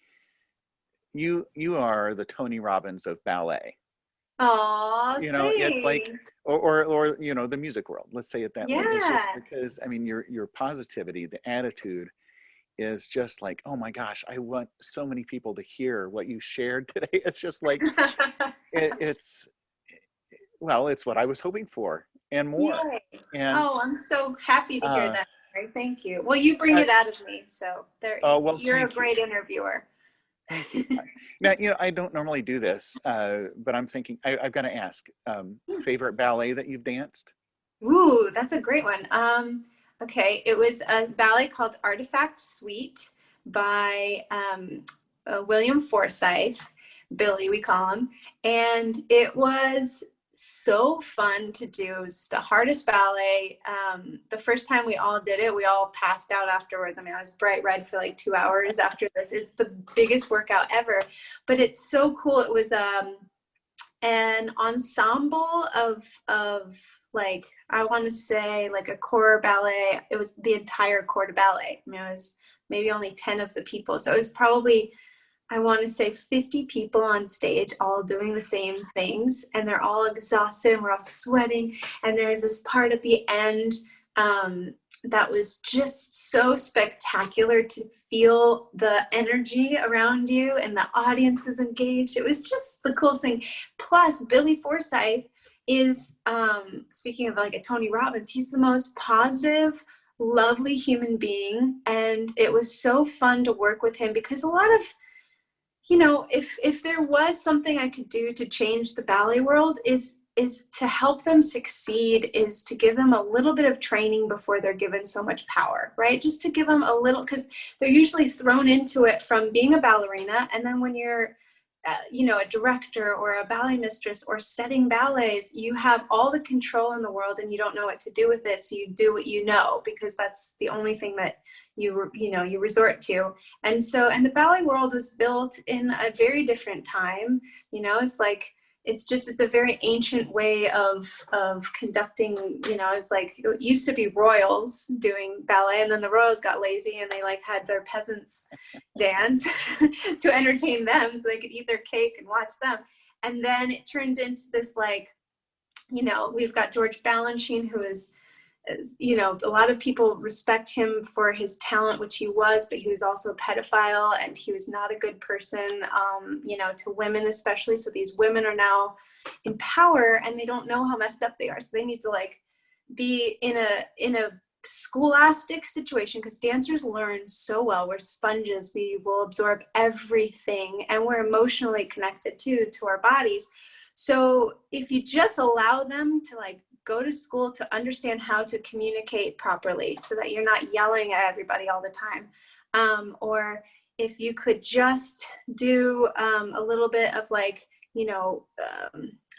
Speaker 2: you are the Tony Robbins of ballet.
Speaker 3: Oh,
Speaker 2: you know,
Speaker 3: thanks.
Speaker 2: it's like, or you know, the music world. Let's say it that way. It's just because, I mean, your positivity, the attitude is just like, oh my gosh, I want so many people to hear what you shared today. It's just like, it's what I was hoping for and more.
Speaker 3: Yay.
Speaker 2: And
Speaker 3: I'm so happy to hear that. Thank you. Well, you bring it out of me, so you're a great interviewer.
Speaker 2: Thank you. Now, you know, I don't normally do this, but I'm thinking I've got to ask, favorite ballet that you've danced?
Speaker 3: Ooh, that's a great one. Okay, it was a ballet called Artifact Suite by William Forsythe, Billy we call him, and it was so fun to do. It was the hardest ballet. The first time we all did it, we all passed out afterwards. I mean, I was bright red for like 2 hours after this. It's the biggest workout ever, but it's so cool. It was an ensemble of like, I want to say like a corps ballet. It was the entire corps de ballet. I mean, it was maybe only 10 of the people. So it was probably, I want to say 50 people on stage all doing the same things, and they're all exhausted and we're all sweating. And there's this part at the end that was just so spectacular to feel the energy around you and the audience is engaged. It was just the coolest thing. Plus, Billy Forsythe is, speaking of like a Tony Robbins, he's the most positive, lovely human being. And it was so fun to work with him because a lot of, you know, if there was something I could do to change the ballet world is to help them succeed, is to give them a little bit of training before they're given so much power, right? Just to give them a little, because they're usually thrown into it from being a ballerina. And then when you're, you know, a director or a ballet mistress or setting ballets, you have all the control in the world and you don't know what to do with it. So you do what you know, because that's the only thing that you resort to. And so, and the ballet world was built in a very different time. You know, it's like, it's a very ancient way of conducting, you know. It's like, it used to be royals doing ballet, and then the royals got lazy and they like had their peasants dance to entertain them so they could eat their cake and watch them. And then it turned into this, like, you know, we've got George Balanchine, who is, you know, a lot of people respect him for his talent, which he was, but he was also a pedophile and he was not a good person, you know, to women especially. So these women are now in power and they don't know how messed up they are. So they need to like be in a scholastic situation, because dancers learn so well. We're sponges. We will absorb everything, and we're emotionally connected to our bodies. So if you just allow them to like go to school to understand how to communicate properly so that you're not yelling at everybody all the time. Or if you could just do a little bit of like, you know,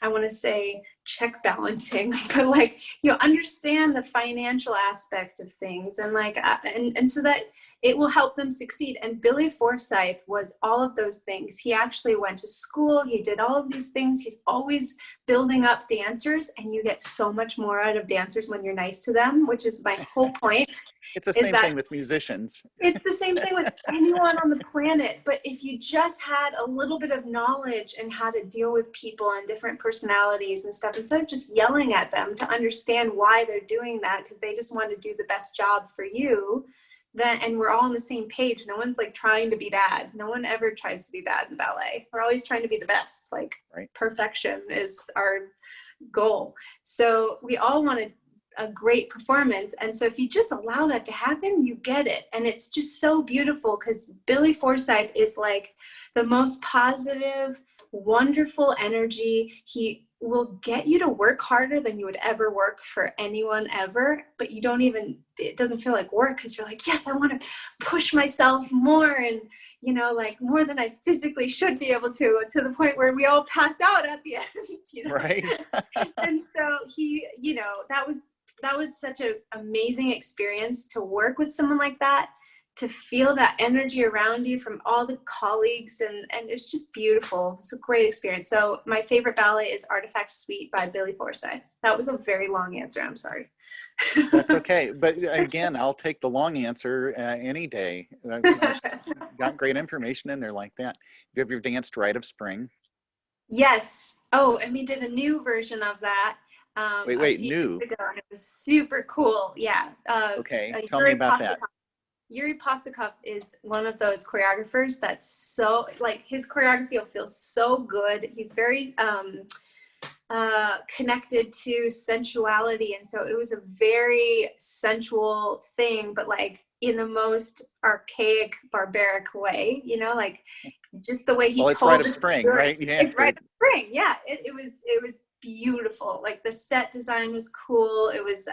Speaker 3: I want to say check balancing, but like, you know, understand the financial aspect of things, and like, and so that it will help them succeed. And Billy Forsythe was all of those things. He actually went to school. He did all of these things. He's always building up dancers, and you get so much more out of dancers when you're nice to them, which is my whole point.
Speaker 2: It's the same thing with musicians.
Speaker 3: It's the same thing with anyone on the planet. But if you just had a little bit of knowledge and how to deal with people and different personalities and stuff, instead of just yelling at them to understand why they're doing that, because they just want to do the best job for you, then, and we're all on the same page. No one's like trying to be bad. No one ever tries to be bad in ballet. We're always trying to be the best. Like, perfection is our goal. So we all want a great performance. And so if you just allow that to happen, you get it. And it's just so beautiful, because Billy Forsythe is like the most positive, wonderful energy. He will get you to work harder than you would ever work for anyone ever, but you don't even, it doesn't feel like work, because you're like, yes, I want to push myself more, and, you know, like more than I physically should be able to the point where we all pass out at the end, you know?
Speaker 2: Right.
Speaker 3: And so he, you know, that was such an amazing experience to work with someone like that, to feel that energy around you from all the colleagues, and it's just beautiful. It's a great experience. So my favorite ballet is Artifact Suite by Billy Forsythe. That was a very long answer. I'm sorry.
Speaker 2: That's okay. But again, I'll take the long answer any day. Got great information in there like that. Have you ever danced Rite of Spring?
Speaker 3: Yes. Oh, and we did a new version of that.
Speaker 2: Wait, new?
Speaker 3: Ago, and it was super cool. Yeah.
Speaker 2: Okay, tell me about that.
Speaker 3: Yuri Posakov is one of those choreographers that's so, like, his choreography will feel so good. He's very connected to sensuality, and so it was a very sensual thing, but like in the most archaic, barbaric way, you know, like just the way he told
Speaker 2: it's Rite of
Speaker 3: the
Speaker 2: Spring,
Speaker 3: story.
Speaker 2: right? Yeah,
Speaker 3: it's Rite of Spring. Yeah, it was beautiful. Like the set design was cool. It was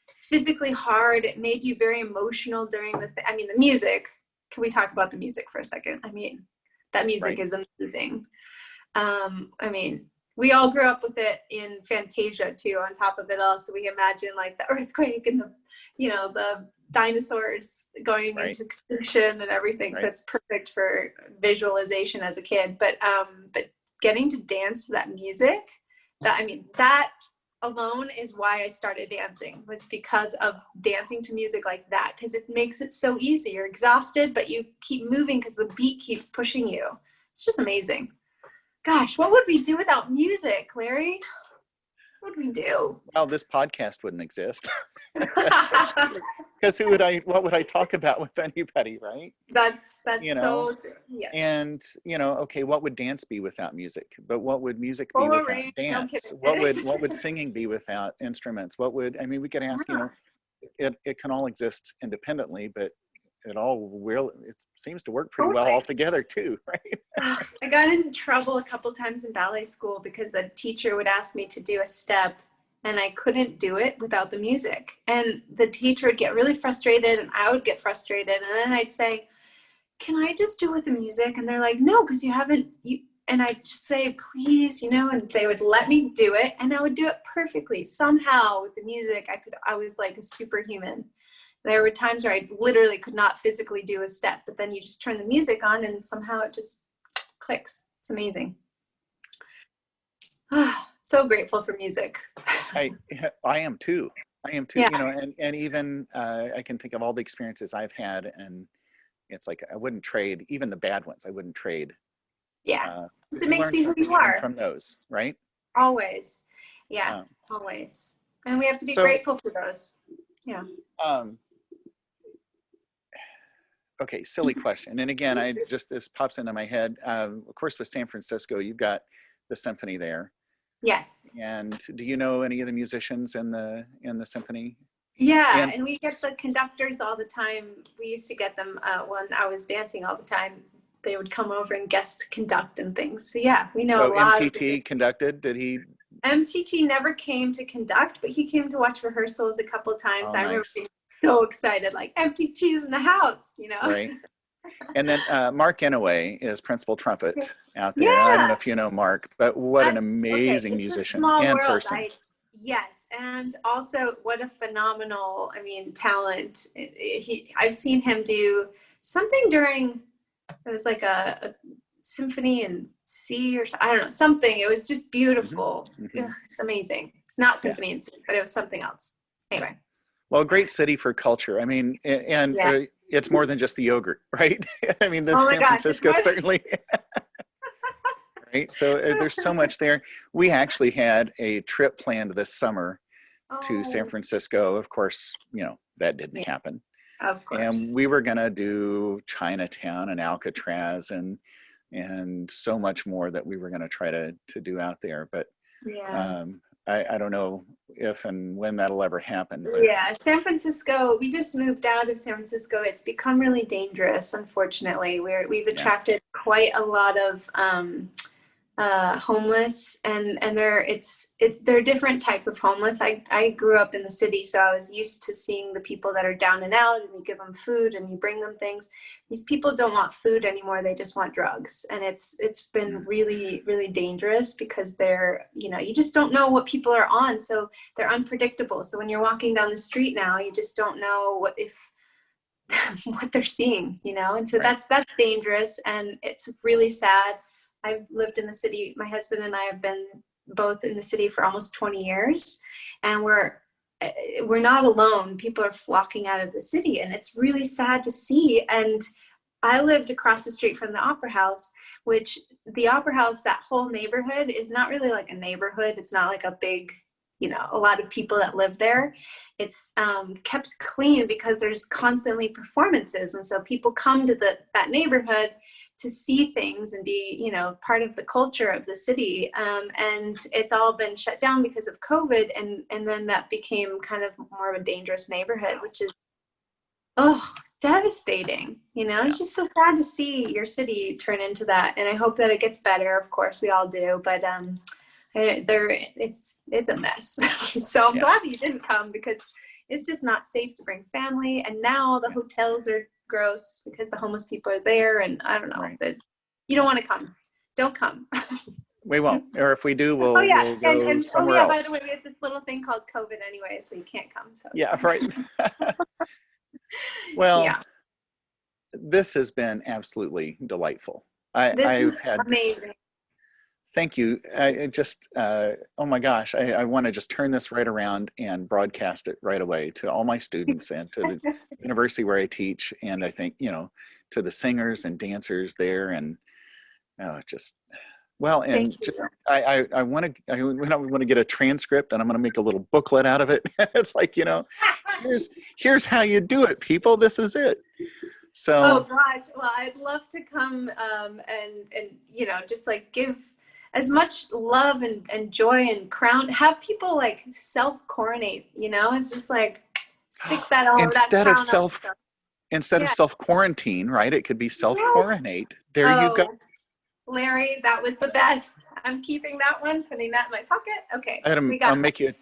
Speaker 3: physically hard. It made you very emotional during the music. Can we talk about the music for a second? I mean, that music is amazing. I mean, we all grew up with it in Fantasia too, on top of it all. So we imagine like the earthquake and the, you know, the dinosaurs going into extinction and everything. So it's perfect for visualization as a kid. But getting to dance to that music, that alone is why I started dancing, was because of dancing to music like that, because it makes it so easy. You're exhausted, but you keep moving because the beat keeps pushing you. It's just amazing. Gosh, what would we do without music, Larry? What would we do?
Speaker 2: Well, this podcast wouldn't exist. Because what would I talk about with anybody, right?
Speaker 3: That's
Speaker 2: you know?
Speaker 3: So, yes.
Speaker 2: And, you know, okay, what would dance be without music? But what would music be without dance? What would singing be without instruments? We could ask, you know, it can all exist independently, but it seems to work pretty well all together too, right?
Speaker 3: I got in trouble a couple times in ballet school because the teacher would ask me to do a step and I couldn't do it without the music. And the teacher would get really frustrated and I would get frustrated. And then I'd say, can I just do it with the music? And they're like, no, because and I'd just say, please, you know, and they would let me do it and I would do it perfectly. Somehow with the music, I was like a superhuman. There were times where I literally could not physically do a step, but then you just turn the music on and somehow it just clicks. It's amazing. So grateful for music.
Speaker 2: I am too. Yeah. You know, and even I can think of all the experiences I've had, and it's like I wouldn't trade, even the bad ones. I wouldn't trade.
Speaker 3: Yeah, it makes you who you are
Speaker 2: from those, right?
Speaker 3: Always, yeah, always, and we have to be grateful for those. Yeah.
Speaker 2: Okay, silly question. And again, this pops into my head. Of course, with San Francisco, you've got the symphony there.
Speaker 3: Yes.
Speaker 2: And do you know any of the musicians in the symphony?
Speaker 3: Yeah, and we get the conductors all the time. We used to get them when I was dancing all the time. They would come over and guest conduct and things. So yeah, we know a lot.
Speaker 2: So MTT conducted? Did he?
Speaker 3: MTT never came to conduct, but he came to watch rehearsals a couple of times.
Speaker 2: Oh,
Speaker 3: I remember being so excited, like MTT's in the house, you know?
Speaker 2: Right. And then Mark Inouye is principal trumpet out there. I don't know
Speaker 3: Yeah.
Speaker 2: if you know Mark, but what an amazing
Speaker 3: It's a
Speaker 2: musician
Speaker 3: small
Speaker 2: and
Speaker 3: world.
Speaker 2: person.
Speaker 3: Yes, and also what a phenomenal, talent. I've seen him do something during, it was like a symphony in C or I don't know, something. It was just beautiful.
Speaker 2: Mm-hmm.
Speaker 3: Ugh, it's amazing. It's not
Speaker 2: Yeah.
Speaker 3: symphony in C, but it was something else. Anyway.
Speaker 2: Well, great city for culture. I mean, and
Speaker 3: Yeah.
Speaker 2: it's more than just the yogurt, right? I mean, the
Speaker 3: Oh my
Speaker 2: San
Speaker 3: gosh,
Speaker 2: Francisco certainly. Right. So there's so much there. We actually had a trip planned this summer to San
Speaker 3: Oh,
Speaker 2: Francisco. Of course, that didn't
Speaker 3: yeah,
Speaker 2: happen.
Speaker 3: of course.
Speaker 2: And we were going to do Chinatown and Alcatraz and so much more that we were going to try to do out there. But
Speaker 3: Yeah.
Speaker 2: I don't know if and when that'll ever happen. But.
Speaker 3: Yeah, San Francisco, we just moved out of San Francisco. It's become really dangerous, unfortunately. We've attracted quite a lot of homeless, and they're a different type of homeless. I grew up in the city, so I was used to seeing the people that are down and out, and you give them food and you bring them things. These people don't want food anymore, they just want drugs, and it's been really, really dangerous because they're, you just don't know what people are on, so they're unpredictable. So when you're walking down the street now, you just don't know what they're seeing, and so that's dangerous, and it's really sad. I've lived in the city. My husband and I have been both in the city for almost 20 years, and we're not alone. People are flocking out of the city, and it's really sad to see. And I lived across the street from the Opera House, which the Opera House, that whole neighborhood is not really like a neighborhood. It's not like a big, a lot of people that live there. It's kept clean because there's constantly performances. And so people come to that neighborhood to see things and be, part of the culture of the city. And it's all been shut down because of COVID. And then that became kind of more of a dangerous neighborhood, which is, devastating. It's just so sad to see your city turn into that. And I hope that it gets better. Of course, we all do. But it's a mess. So I'm glad you didn't come, because it's just not safe to bring family. And now the hotels are gross because the homeless people are there, and I don't know. Right. You don't want to come. Don't come.
Speaker 2: We won't. Or if we do, we'll go somewhere else.
Speaker 3: By the way, we have this little thing called COVID anyway, so you can't come. So
Speaker 2: right. Well, this has been absolutely delightful.
Speaker 3: This is amazing.
Speaker 2: Thank you. I just, oh my gosh, I want to just turn this right around and broadcast it right away to all my students and to the university where I teach. And I think, to the singers and dancers there, and I want to get a transcript, and I'm going to make a little booklet out of it. It's like, here's how you do it, people. This is it. So.
Speaker 3: Oh gosh. Well, I'd love to come and just like give as much love and joy and have people like self-coronate, it's just like stick that on
Speaker 2: instead of self-quarantine, right? It could be self-coronate. Yes. There you go.
Speaker 3: Larry, that was the best. I'm keeping that one, putting that in my pocket. Okay.
Speaker 2: I'll make you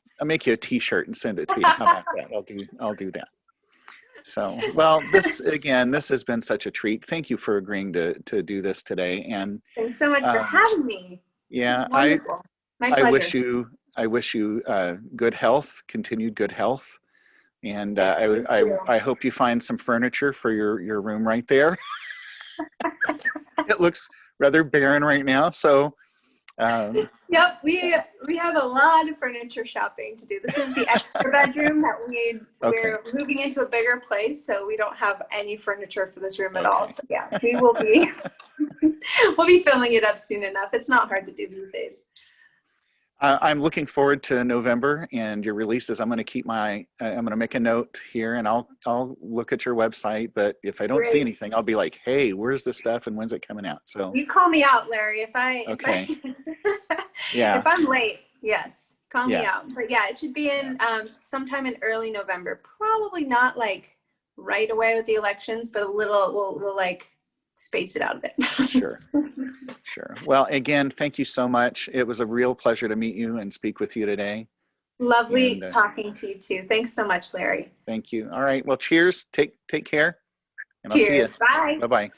Speaker 2: a t-shirt and send it to you. How about that? I'll do that. So, well, this has been such a treat. Thank you for agreeing to do this today. And
Speaker 3: thanks so much for having me.
Speaker 2: Yeah,
Speaker 3: My pleasure.
Speaker 2: I wish you good health, continued good health, and I hope you find some furniture for your room right there. It looks rather barren right now, so.
Speaker 3: Yep, we have a lot of furniture shopping to do. This is the extra bedroom that we're moving into a bigger place, so we don't have any furniture for this room at all. So yeah, we will be we'll be filling it up soon enough. It's not hard to do these days.
Speaker 2: I'm looking forward to November and your releases. I'm going to make a note here, and I'll look at your website. But if I don't see anything, I'll be like, hey, where's the stuff and when's it coming out? So
Speaker 3: you call me out, Larry. If I'm late, yes, call me out. But yeah, it should be in sometime in early November. Probably not like right away with the elections, but a little. We'll like space it out a bit.
Speaker 2: Sure. Well, again, thank you so much. It was a real pleasure to meet you and speak with you today.
Speaker 3: Lovely talking to you too. Thanks so much, Larry.
Speaker 2: Thank you. All right. Well, cheers. Take care. And I'll see you.
Speaker 3: Cheers. Bye.
Speaker 2: Bye-bye.